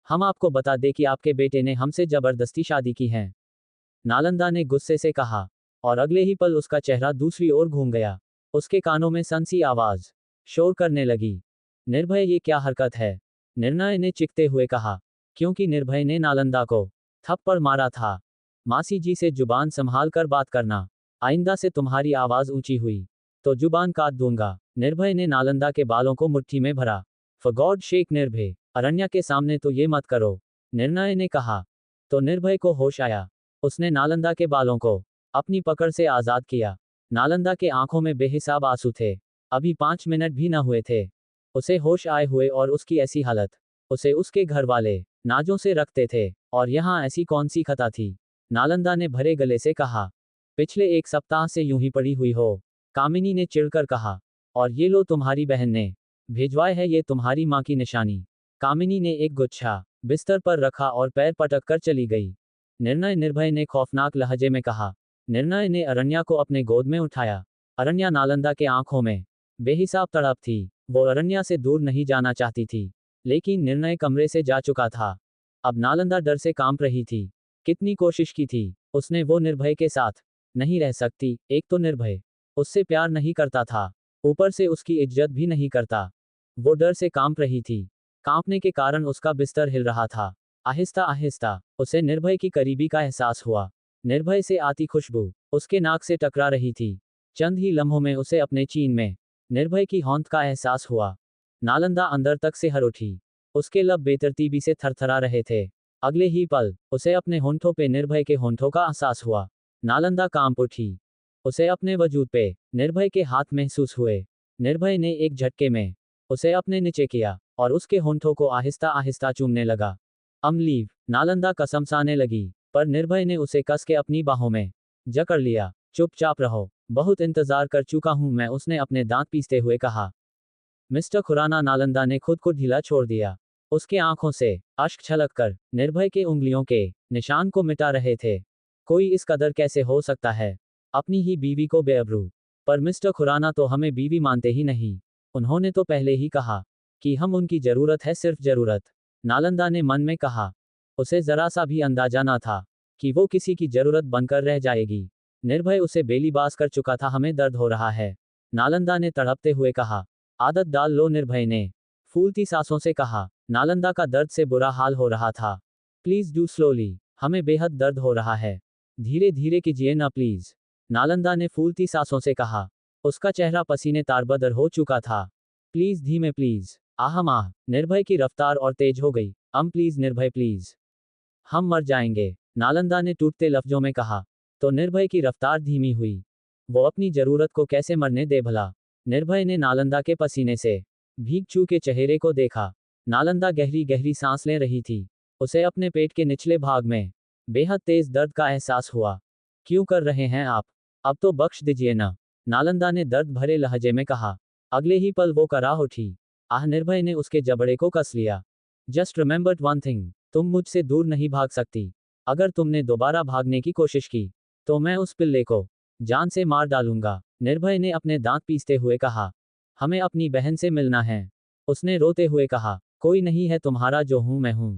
हम आपको बता दें कि आपके बेटे ने हमसे जबरदस्ती शादी की है, नालंदा ने गुस्से से कहा और अगले ही पल उसका चेहरा दूसरी ओर घूम गया। उसके कानों में सनसी आवाज शोर करने लगी। निर्भय, ये क्या हरकत है? निर्णय ने चिकते हुए कहा। क्योंकि निर्भय ने नालंदा को थप्पड़ मारा था। मासी जी से जुबान संभाल कर बात करना, आइंदा से तुम्हारी आवाज ऊंची हुई तो जुबान काट दूंगा। निर्भय ने नालंदा के बालों को मुट्ठी में भरा। फॉर गॉड शेक निर्भय, अरण्या के सामने तो ये मत करो, निर्णय ने कहा। तो निर्भय को होश आया। उसने नालंदा के बालों को अपनी पकड़ से आजाद किया। नालंदा के आंखों में बेहिसाब आंसू थे। अभी 5 मिनट भी न हुए थे उसे होश आए हुए, और उसकी ऐसी हालत उसे उसके घर वाले नाजों से रखते थे। और यहाँ ऐसी कौन सी खता थी? नालंदा ने भरे गले से कहा। पिछले 1 सप्ताह से यूं ही पड़ी हुई हो, कामिनी ने चिढ़कर कहा। और ये लो, तुम्हारी बहन ने भिजवाए है ये तुम्हारी माँ की निशानी। कामिनी ने एक गुच्छा बिस्तर पर रखा और पैर पटक कर चली गई। निर्भय ने खौफनाक लहजे में कहा। निर्णय ने अरण्या को अपने गोद में उठाया। अरण्या नालंदा के आंखों में बेहिसाब तड़प थी। वो अरण्या से दूर नहीं जाना चाहती थी, लेकिन निर्णय कमरे से जा चुका था। अब नालंदा डर से कांप रही थी। कितनी कोशिश की थी उसने, वो निर्भय के साथ नहीं रह सकती। एक तो निर्भय उससे प्यार नहीं करता था, ऊपर से उसकी इज्जत भी नहीं करता। वो डर से कांप रही थी। कांपने के कारण उसका बिस्तर हिल रहा था। आहिस्ता आहिस्ता उसे निर्भय की करीबी का एहसास हुआ। निर्भय से आती खुशबू उसके नाक से टकरा रही थी। चंद ही लम्हों में उसे अपने चीन में निर्भय की हौंद का एहसास हुआ। नालंदा अंदर तक से हर उठी। उसके लब बेतरतीबी से थरथरा रहे थे। अगले ही पल उसे अपने होंठों पे निर्भय के होंठों का एहसास हुआ। नालंदा कांप उठी। उसे अपने वजूद पे निर्भय के हाथ महसूस हुए। निर्भय ने एक झटके में उसे अपने नीचे किया और उसके होंठों को आहिस्ता आहिस्ता चूमने लगा। लीव, नालंदा कसमसाने लगी, पर निर्भय ने उसे कस के अपनी बाहों में जकड़ लिया। चुपचाप रहो, बहुत इंतजार कर चुका हूं मैं, उसने अपने दांत पीसते हुए कहा। मिस्टर खुराना, नालंदा ने खुद को ढीला छोड़ दिया। उसके आंखों से अश्क छलक कर निर्भय के उंगलियों के निशान को मिटा रहे थे। कोई इस कदर कैसे हो सकता है, अपनी ही बीवी को बेअबरू। पर मिस्टर खुराना तो हमें बीवी मानते ही नहीं। उन्होंने तो पहले ही कहा कि हम उनकी जरूरत है, सिर्फ जरूरत। नालंदा ने मन में कहा। उसे जरा सा भी अंदाजा ना था कि वो किसी की जरूरत बनकर रह जाएगी। निर्भय उसे बेलीबास कर चुका था। हमें दर्द हो रहा है, नालंदा ने तड़पते हुए कहा। आदत डाल लो, निर्भय ने फूलती सांसों से कहा। नालंदा का दर्द से बुरा हाल हो रहा था। प्लीज डू स्लोली, हमें बेहद दर्द हो रहा है, धीरे धीरे कीजिए ना प्लीज, नालंदा ने फूलती सांसों से कहा। उसका चेहरा पसीने तारबदर हो चुका था। प्लीज धीमे प्लीज। आह, निर्भय की रफ्तार और तेज हो गई। प्लीज निर्भय प्लीज, हम मर जाएंगे, नालंदा ने टूटते लफ्जों में कहा। तो निर्भय की रफ्तार धीमी हुई। वो अपनी जरूरत को कैसे मरने दे भला। निर्भय ने नालंदा के पसीने से भीग चुके चेहरे को देखा। नालंदा गहरी गहरी सांस ले रही थी। उसे अपने पेट के निचले भाग में बेहद तेज दर्द का एहसास हुआ। क्यों कर रहे हैं आप, अब तो बख्श दीजिए ना, नालंदा ने दर्द भरे लहजे में कहा। अगले ही पल वो करा उठी। निर्भय ने उसके जबड़े को कस लिया। जस्ट रिमेंबर्ड वन थिंग, तुम मुझसे दूर नहीं भाग सकती। अगर तुमने दोबारा भागने की कोशिश की तो मैं उस पिल्ले को जान से मार डालूंगा, निर्भय ने अपने दांत पीसते हुए कहा। हमें अपनी बहन से मिलना है, उसने रोते हुए कहा। कोई नहीं है तुम्हारा जो हूं मैं हूं।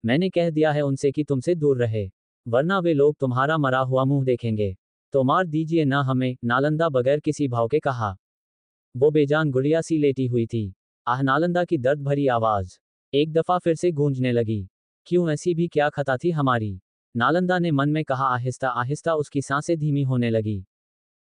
मैंने कह दिया है उनसे कि तुमसे दूर रहे, वरना वे लोग तुम्हारा मरा हुआ मुंह देखेंगे। तो मार दीजिए ना हमें, नालंदा बगैर किसी भाव के कहा। वो बेजान गुड़िया सी लेटी हुई थी। नालंदा की दर्द भरी आवाज एक दफा फिर से गूंजने लगी। क्यों, ऐसी भी क्या खता थी हमारी, नालंदा ने मन में कहा। आहिस्ता आहिस्ता उसकी सांसें धीमी होने लगी।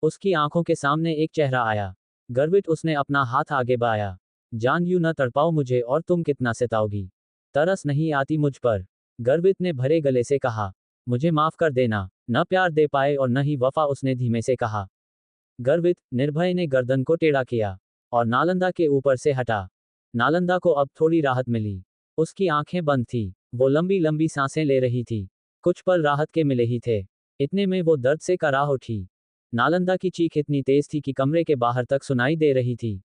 उसकी आंखों के सामने एक चेहरा आया। गर्वित, उसने अपना हाथ आगे बढ़ाया। जान, यूं न तड़पाओ मुझे, और तुम कितना सताओगी, तरस नहीं आती मुझ पर, गर्वित ने भरे गले से कहा। मुझे माफ कर देना, न प्यार दे पाए और न ही वफा, उसने धीमे से कहा। गर्वित, निर्भय ने गर्दन को टेढ़ा किया और नालंदा के ऊपर से हटा। नालंदा को अब थोड़ी राहत मिली। उसकी आंखें बंद थी, वो लंबी लंबी सांसें ले रही थी। कुछ पल राहत के मिले ही थे, इतने में वो दर्द से करा उठी। नालंदा की चीख इतनी तेज थी कि कमरे के बाहर तक सुनाई दे रही थी।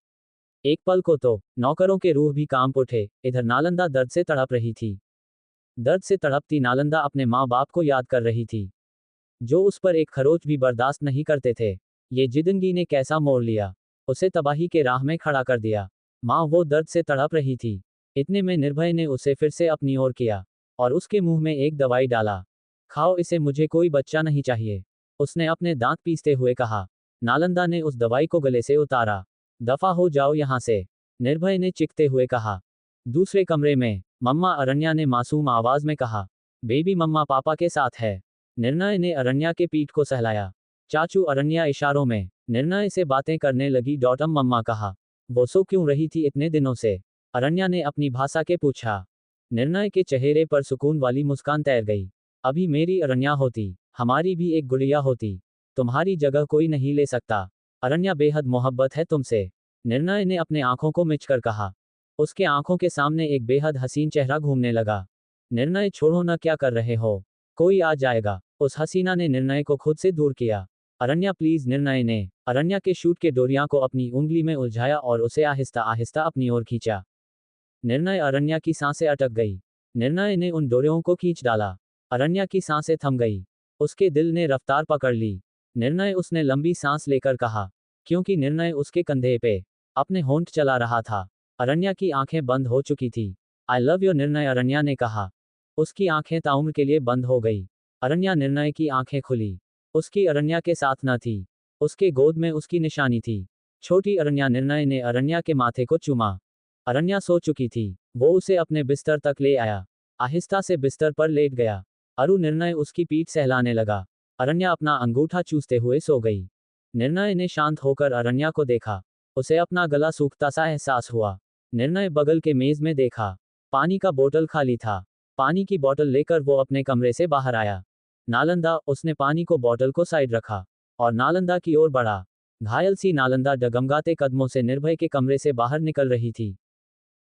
एक पल को तो नौकरों के रूह भी कांप उठे। इधर नालंदा दर्द से तड़प रही थी। दर्द से तड़पती नालंदा अपने माँ बाप को याद कर रही थी, जो उस पर एक खरोच भी बर्दाश्त नहीं करते थे। ये जिंदगी ने कैसा मोड़ लिया, उसे तबाही के राह में खड़ा कर दिया। माँ वो दर्द से तड़प रही थी। इतने में निर्भय ने उसे फिर से अपनी ओर किया और उसके मुंह में एक दवाई डाला। खाओ इसे, मुझे कोई बच्चा नहीं चाहिए, उसने अपने दांत पीसते हुए कहा। नालंदा ने उस दवाई को गले से उतारा। दफा हो जाओ यहां से, निर्भय ने चिखते हुए कहा। दूसरे कमरे में मम्मा, अरण्या ने मासूम आवाज में कहा। बेबी मम्मा पापा के साथ है, निर्णय ने अरण्या के पीठ को सहलाया। चाचू, अरण्या इशारों में निर्णय से बातें करने लगी। डॉटम मम्मा कहा। वो सो क्यों रही थी इतने दिनों से, अरण्या ने अपनी भाषा के पूछा। निर्णय के चेहरे पर सुकून वाली मुस्कान तैर गई। अभी मेरी अरण्या होती, हमारी भी एक गुड़िया होती, तुम्हारी जगह कोई नहीं ले सकता। अरण्या, बेहद मोहब्बत है तुमसे, निर्णय ने अपने आंखों को मिचकर कहा। उसके आंखों के सामने एक बेहद हसीन चेहरा घूमने लगा। निर्णय, छोड़ो न, क्या कर रहे हो, कोई आ जाएगा, उस हसीना ने निर्णय को खुद से दूर किया। अरण्या प्लीज, निर्णय ने अरण्या के शूट के डोरियां को अपनी उंगली में उलझाया और उसे आहिस्ता आहिस्ता अपनी ओर खींचा। निर्णय, अरण्या की सांसें अटक गई। निर्णय ने उन डोरियों को खींच डाला। अरण्या की सांसें थम गई। उसके दिल ने रफ्तार पकड़ ली। निर्णय, उसने लंबी सांस लेकर कहा, क्योंकि निर्णय उसके कंधे पे अपने होंठ चला रहा था। अरण्या की आंखें बंद हो चुकी थी। आई लव यू निर्णय, अरण्या ने कहा। उसकी आंखें ताउम्र के लिए बंद हो गई। अरण्या, निर्णय की आंखें खुली। उसकी अरण्या के साथ न थी, उसके गोद में उसकी निशानी थी, छोटी अरण्या। निर्णय ने अरण्या के माथे को चूमा। अरण्या सो चुकी थी। वो उसे अपने बिस्तर तक ले आया, आहिस्ता से बिस्तर पर लेट गया। निर्णय उसकी पीठ सहलाने लगा। अरण्या अपना अंगूठा चूसते हुए सो गई। निर्णय ने शांत होकर अरण्या को देखा। उसे अपना गला सूखता सा एहसास हुआ। निर्णय बगल के मेज में देखा, पानी का बोतल खाली था। पानी की बोतल लेकर वो अपने कमरे से बाहर आया। नालंदा, उसने पानी को बोतल को साइड रखा। और नालंदा की ओर बढ़ा। घायल सी नालंदा डगमगाते कदमों से निर्भय के कमरे से बाहर निकल रही थी।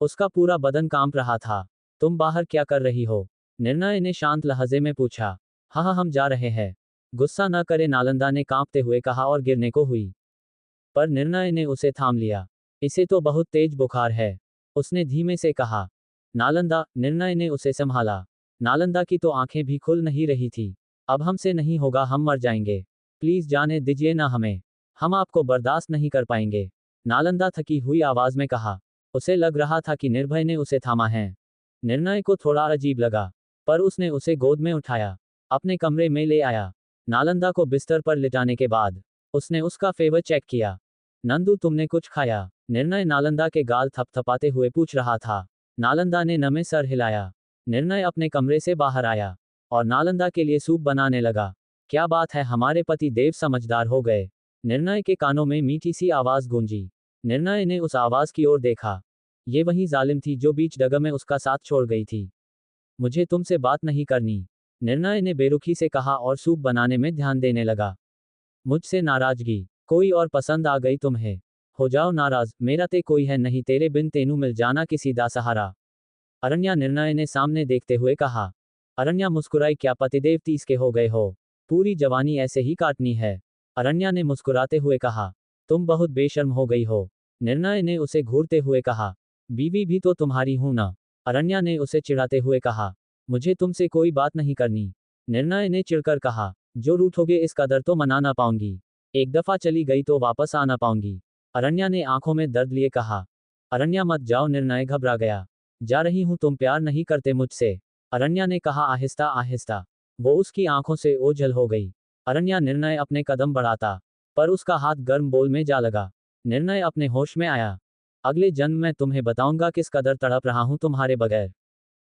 उसका पूरा बदन कांप रहा था। तुम बाहर क्या कर रही हो? निर्णय ने शांत लहजे में पूछा। हाँ हम जा रहे हैं। गुस्सा न करे, नालंदा ने कांपते हुए कहा और गिरने को हुई। पर निर्णय ने उसे थाम लिया। इसे तो बहुत तेज बुखार है, उसने धीमे से कहा। नालंदा, निर्णय ने उसे संभाला। नालंदा की तो आंखें भी खुल नहीं रही थी। अब हमसे नहीं होगा, हम मर जाएंगे। प्लीज जाने दीजिए ना हमें, हम आपको बर्दाश्त नहीं कर पाएंगे, नालंदा थकी हुई आवाज में कहा। उसे लग रहा था कि निर्भय ने उसे थामा है। निर्णय को थोड़ा अजीब लगा, पर उसने उसे गोद में उठाया, अपने कमरे में ले आया। नालंदा को बिस्तर पर लिटाने के बाद उसने उसका फेवर चेक किया। नंदू, तुमने कुछ खाया? निर्णय नालंदा के गाल थपथपाते हुए पूछ रहा था। नालंदा ने नमे सर हिलाया। निर्णय अपने कमरे से बाहर आया और नालंदा के लिए सूप बनाने लगा। क्या बात है, हमारे पति देव समझदार हो गए। निर्णय के कानों में मीठी सी आवाज गूंजी। निर्णय ने उस आवाज की ओर देखा। ये वही जालिम थी जो बीच डगर में उसका साथ छोड़ गई थी। मुझे तुमसे बात नहीं करनी, निर्णय ने बेरुखी से कहा और सूप बनाने में ध्यान देने लगा। मुझसे नाराजगी? कोई और पसंद आ गई तुम्हें? हो जाओ नाराज, मेरा ते कोई है नहीं, तेरे बिन तेनू मिल जाना किसी दा सहारा। अरण्या, निर्णय ने सामने देखते हुए कहा। अरण्या मुस्कुराई। क्या पतिदेव 30 के हो गए हो? पूरी जवानी ऐसे ही काटनी है? अरण्या ने मुस्कुराते हुए कहा। तुम बहुत बेशर्म हो गई हो, निर्णय ने उसे घूरते हुए कहा। बीवी भी तो तुम्हारी हूं ना, अरण्या ने उसे चिढ़ाते हुए कहा। मुझे तुमसे कोई बात नहीं करनी, निर्णय ने चिढ़कर कहा। जो रूठोगे इस कदर तो मना ना पाऊंगी, एक दफा चली गई तो वापस आ ना पाऊंगी, अरण्या ने आंखों में दर्द लिए कहा। अरण्या मत जाओ, निर्णय घबरा गया। जा रही हूं, तुम प्यार नहीं करते मुझसे, अरण्या ने कहा आहिस्ता आहिस्ता। वो उसकी आंखों से ओझल हो गई। अरण्या, निर्णय अपने कदम बढ़ाता, पर उसका हाथ गर्म बोल में जा लगा। निर्णय अपने होश में आया। अगले जन्म में तुम्हें बताऊंगा किस कदर तड़प रहा हूं तुम्हारे बगैर,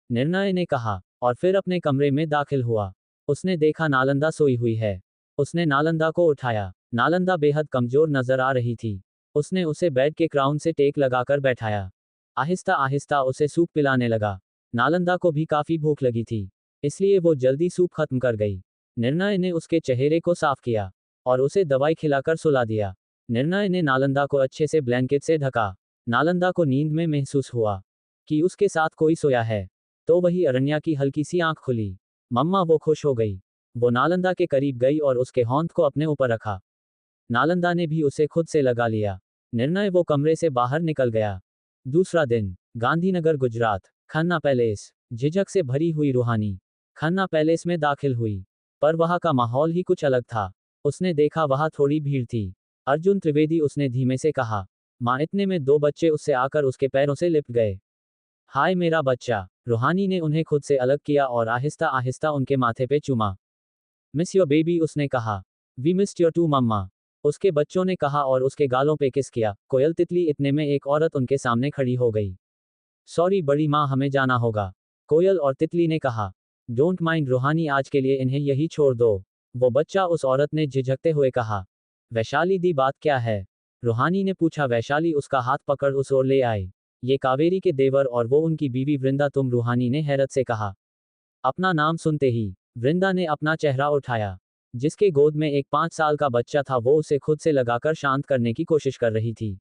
निर्णय ने कहा, और फिर अपने कमरे में दाखिल हुआ। उसने देखा नालंदा सोई हुई है। उसने नालंदा को उठाया। नालंदा बेहद कमजोर नजर आ रही थी। उसने उसे बेड के क्राउन से टेक लगाकर बैठाया। आहिस्ता आहिस्ता उसे सूप पिलाने लगा। नालंदा को भी काफी भूख लगी थी, इसलिए वो जल्दी सूप खत्म कर गई। निर्णय ने उसके चेहरे को साफ किया और उसे दवाई खिलाकर सुला दिया। निर्णय ने नालंदा को अच्छे से ब्लैंकेट से ढका। नालंदा को नींद में महसूस हुआ कि उसके साथ कोई सोया है। तो वही अरण्या की हल्की सी आंख खुली। मम्मा, वो खुश हो गई। वो नालंदा के करीब गई और उसके होंठ को अपने ऊपर रखा। नालंदा ने भी उसे खुद से लगा लिया। निर्णय वो कमरे से बाहर निकल गया। दूसरा दिन, गांधीनगर, गुजरात, खन्ना पैलेस। झिझक से भरी हुई रूहानी खन्ना पैलेस में दाखिल हुई, पर वहां का माहौल ही कुछ अलग था। उसने देखा वहां थोड़ी भीड़ थी। अर्जुन त्रिवेदी, उसने धीमे से कहा। मां, इतने में 2 बच्चे उससे आकर उसके पैरों से लिपट गए। हाय मेरा बच्चा, रूहानी ने उन्हें खुद से अलग किया और आहिस्ता आहिस्ता उनके माथे पे चूमा। मिस योर बेबी, उसने कहा। वी मिस्ड योर टू मम्मा, उसके बच्चों ने कहा और उसके गालों पे किस किया। कोयल तितली, इतने में एक औरत उनके सामने खड़ी हो गई। सॉरी बड़ी माँ, हमें जाना होगा, कोयल और तितली ने कहा। डोंट माइंड रूहानी, आज के लिए इन्हें यही छोड़ दो। वो बच्चा, उस औरत ने झिझकते हुए कहा। वैशाली दी, बात क्या है? रूहानी ने पूछा। वैशाली उसका हाथ पकड़ उस ओर ले आई। ये कावेरी के देवर और वो उनकी बीवी वृंदा तुम, रूहानी ने हैरत से कहा। अपना नाम सुनते ही वृंदा ने अपना चेहरा उठाया। जिसके गोद में एक 5 साल का बच्चा था, वो उसे खुद से लगाकर शांत करने की कोशिश कर रही थी।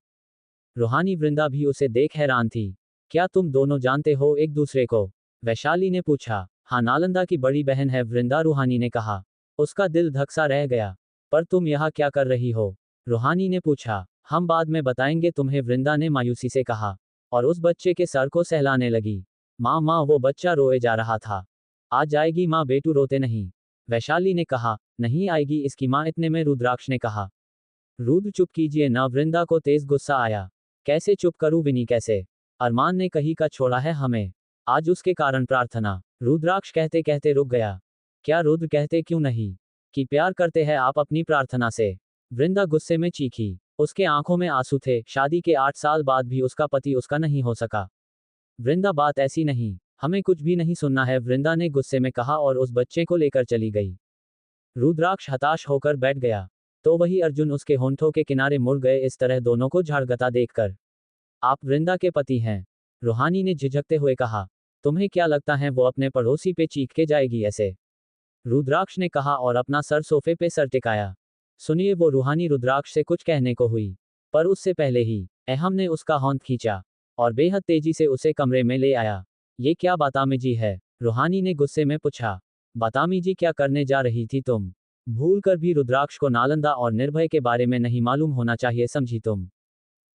रूहानी वृंदा भी उसे देख हैरान थी। क्या तुम दोनों जानते हो एक दूसरे को? वैशाली ने पूछा। हाँ, नालंदा की बड़ी बहन है वृंदा, रूहानी ने कहा। उसका दिल धकसा रह गया। पर तुम यहाँ क्या कर रही हो? रूहानी ने पूछा। हम बाद में बताएंगे तुम्हें, वृंदा ने मायूसी से कहा और उस बच्चे के सर को सहलाने लगी। माँ माँ, वो बच्चा रोए जा रहा था। आ जाएगी माँ, बेटू रोते नहीं, वैशाली ने कहा। नहीं आएगी इसकी माँ, इतने में रुद्राक्ष ने कहा। रुद्र, चुप कीजिए ना, वृंदा को तेज गुस्सा आया। कैसे चुप करूं विनी, कैसे? अरमान ने कहीं का छोड़ा है हमें, आज उसके कारण प्रार्थना। रुद्राक्ष कहते कहते रुक गया। क्या रुद्र कहते क्यों नहीं कि प्यार करते हैं आप अपनी प्रार्थना से? वृंदा गुस्से में चीखी। उसके आंखों में आंसू थे। शादी के 8 साल बाद भी उसका पति उसका नहीं हो सका। वृंदा, बात ऐसी नहीं, हमें कुछ भी नहीं सुनना है, वृंदा ने गुस्से में कहा और उस बच्चे को लेकर चली गई। रुद्राक्ष हताश होकर बैठ गया। तो वही अर्जुन उसके होंठों के किनारे मुड़ गए, इस तरह दोनों को झाड़गता देखकर। आप वृंदा के पति हैं, रूहानी ने झिझकते हुए कहा। तुम्हें क्या लगता है वो अपने पड़ोसी पे चीख के जाएगी ऐसे? रुद्राक्ष ने कहा और अपना सर सोफे पे सर टिकाया। सुनिए, वो रूहानी रुद्राक्ष से कुछ कहने को हुई, पर उससे पहले ही अहम ने उसका होंठ खींचा और बेहद तेजी से उसे कमरे में ले आया। ये क्या बदतमीजी है? रूहानी ने गुस्से में पूछा। बदतमीजी क्या करने जा रही थी तुम? भूल कर भी रुद्राक्ष को नालंदा और निर्भय के बारे में नहीं मालूम होना चाहिए, समझी तुम?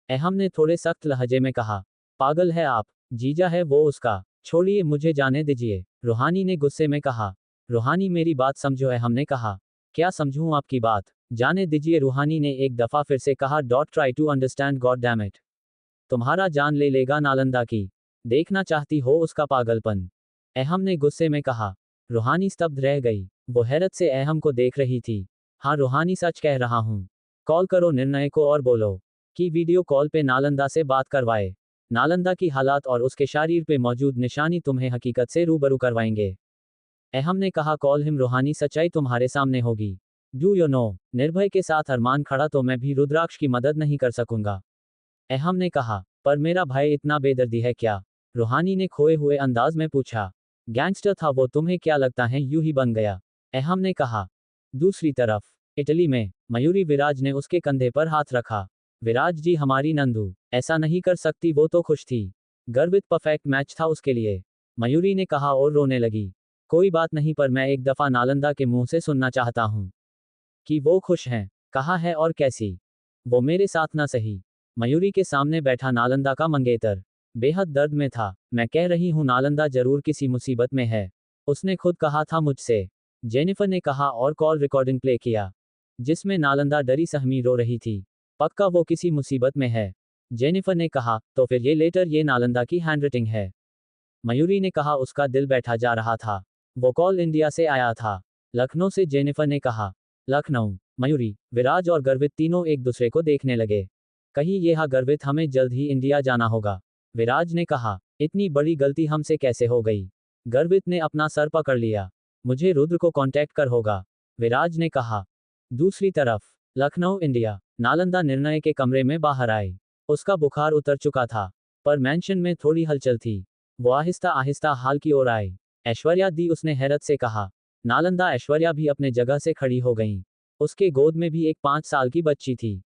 अहम ने थोड़े सख्त लहजे में कहा। पागल है आप? जीजा है वो उसका, छोड़िए, मुझे जाने दीजिए, रूहानी ने गुस्से में कहा। रूहानी, मेरी बात समझो, अहम ने कहा। क्या समझूं आपकी बात? जाने दीजिए, रूहानी ने एक दफा फिर से कहा। Don't try to understand, god damn it. तुम्हारा जान ले लेगा नालंदा की। देखना चाहती हो उसका पागलपन? अहम ने गुस्से में कहा। रूहानी स्तब्ध रह गई। वो हैरत से अहम को देख रही थी। हाँ रूहानी, सच कह रहा हूँ। कॉल करो निर्णय को और बोलो कि वीडियो कॉल पे नालंदा से बात करवाए। नालंदा की हालात और उसके शरीर पे मौजूद निशानी तुम्हें हकीकत से रूबरू करवाएंगे। अहम ने कहा। कॉल हिम रूहानी, सच्चाई तुम्हारे सामने होगी। डू यू नो, निर्भय के साथ अरमान खड़ा तो मैं भी रुद्राक्ष की मदद नहीं कर सकूंगा। अहम ने कहा। पर मेरा भाई इतना बेदर्दी है क्या? रूहानी ने खोए हुए अंदाज में पूछा। गैंगस्टर था वो, तुम्हें क्या लगता है यूं ही बन गया? अहम ने कहा। दूसरी तरफ इटली में मयूरी विराज ने उसके कंधे पर हाथ रखा। विराज जी, हमारी नंदू ऐसा नहीं कर सकती, वो तो खुश थी। गर्वित परफेक्ट मैच था उसके लिए, मयूरी ने कहा और रोने लगी। कोई बात नहीं, पर मैं एक दफा नालंदा के मुंह से सुनना चाहता हूं कि वो खुश हैं। कहा है और कैसी? वो मेरे साथ ना सही। मयूरी के सामने बैठा नालंदा का मंगेतर बेहद दर्द में था। मैं कह रही हूं नालंदा जरूर किसी मुसीबत में है, उसने खुद कहा था मुझसे, जेनिफर ने कहा और कॉल रिकॉर्डिंग प्ले किया जिसमें नालंदा डरी सहमी रो रही थी। पक्का वो किसी मुसीबत में है, जेनिफर ने कहा। तो फिर ये लेटर, ये नालंदा की हैंडराइटिंग है, मयूरी ने कहा। उसका दिल बैठा जा रहा था। वो कॉल इंडिया से आया था, लखनऊ से, जेनिफर ने कहा। लखनऊ? मयूरी, विराज और गर्वित तीनों एक दूसरे को देखने लगे। कहीं ये हा गर्वित, हमें जल्द ही इंडिया जाना होगा, विराज ने कहा। इतनी बड़ी गलती हमसे कैसे हो गई? गर्वित ने अपना सर पकड़ लिया। मुझे रुद्र को कांटेक्ट कर होगा, विराज ने कहा। दूसरी तरफ लखनऊ, इंडिया, नालंदा निर्णय के कमरे में बाहर आई। उसका बुखार उतर चुका था, पर मेंशन में थोड़ी हलचल थी। वो आहिस्ता आहिस्ता हाल की ओर आई। ऐश्वर्या दी, उसने हैरत से कहा। नालंदा ऐश्वर्या भी अपने जगह से खड़ी हो गई। उसके गोद में भी एक 5 साल की बच्ची थी।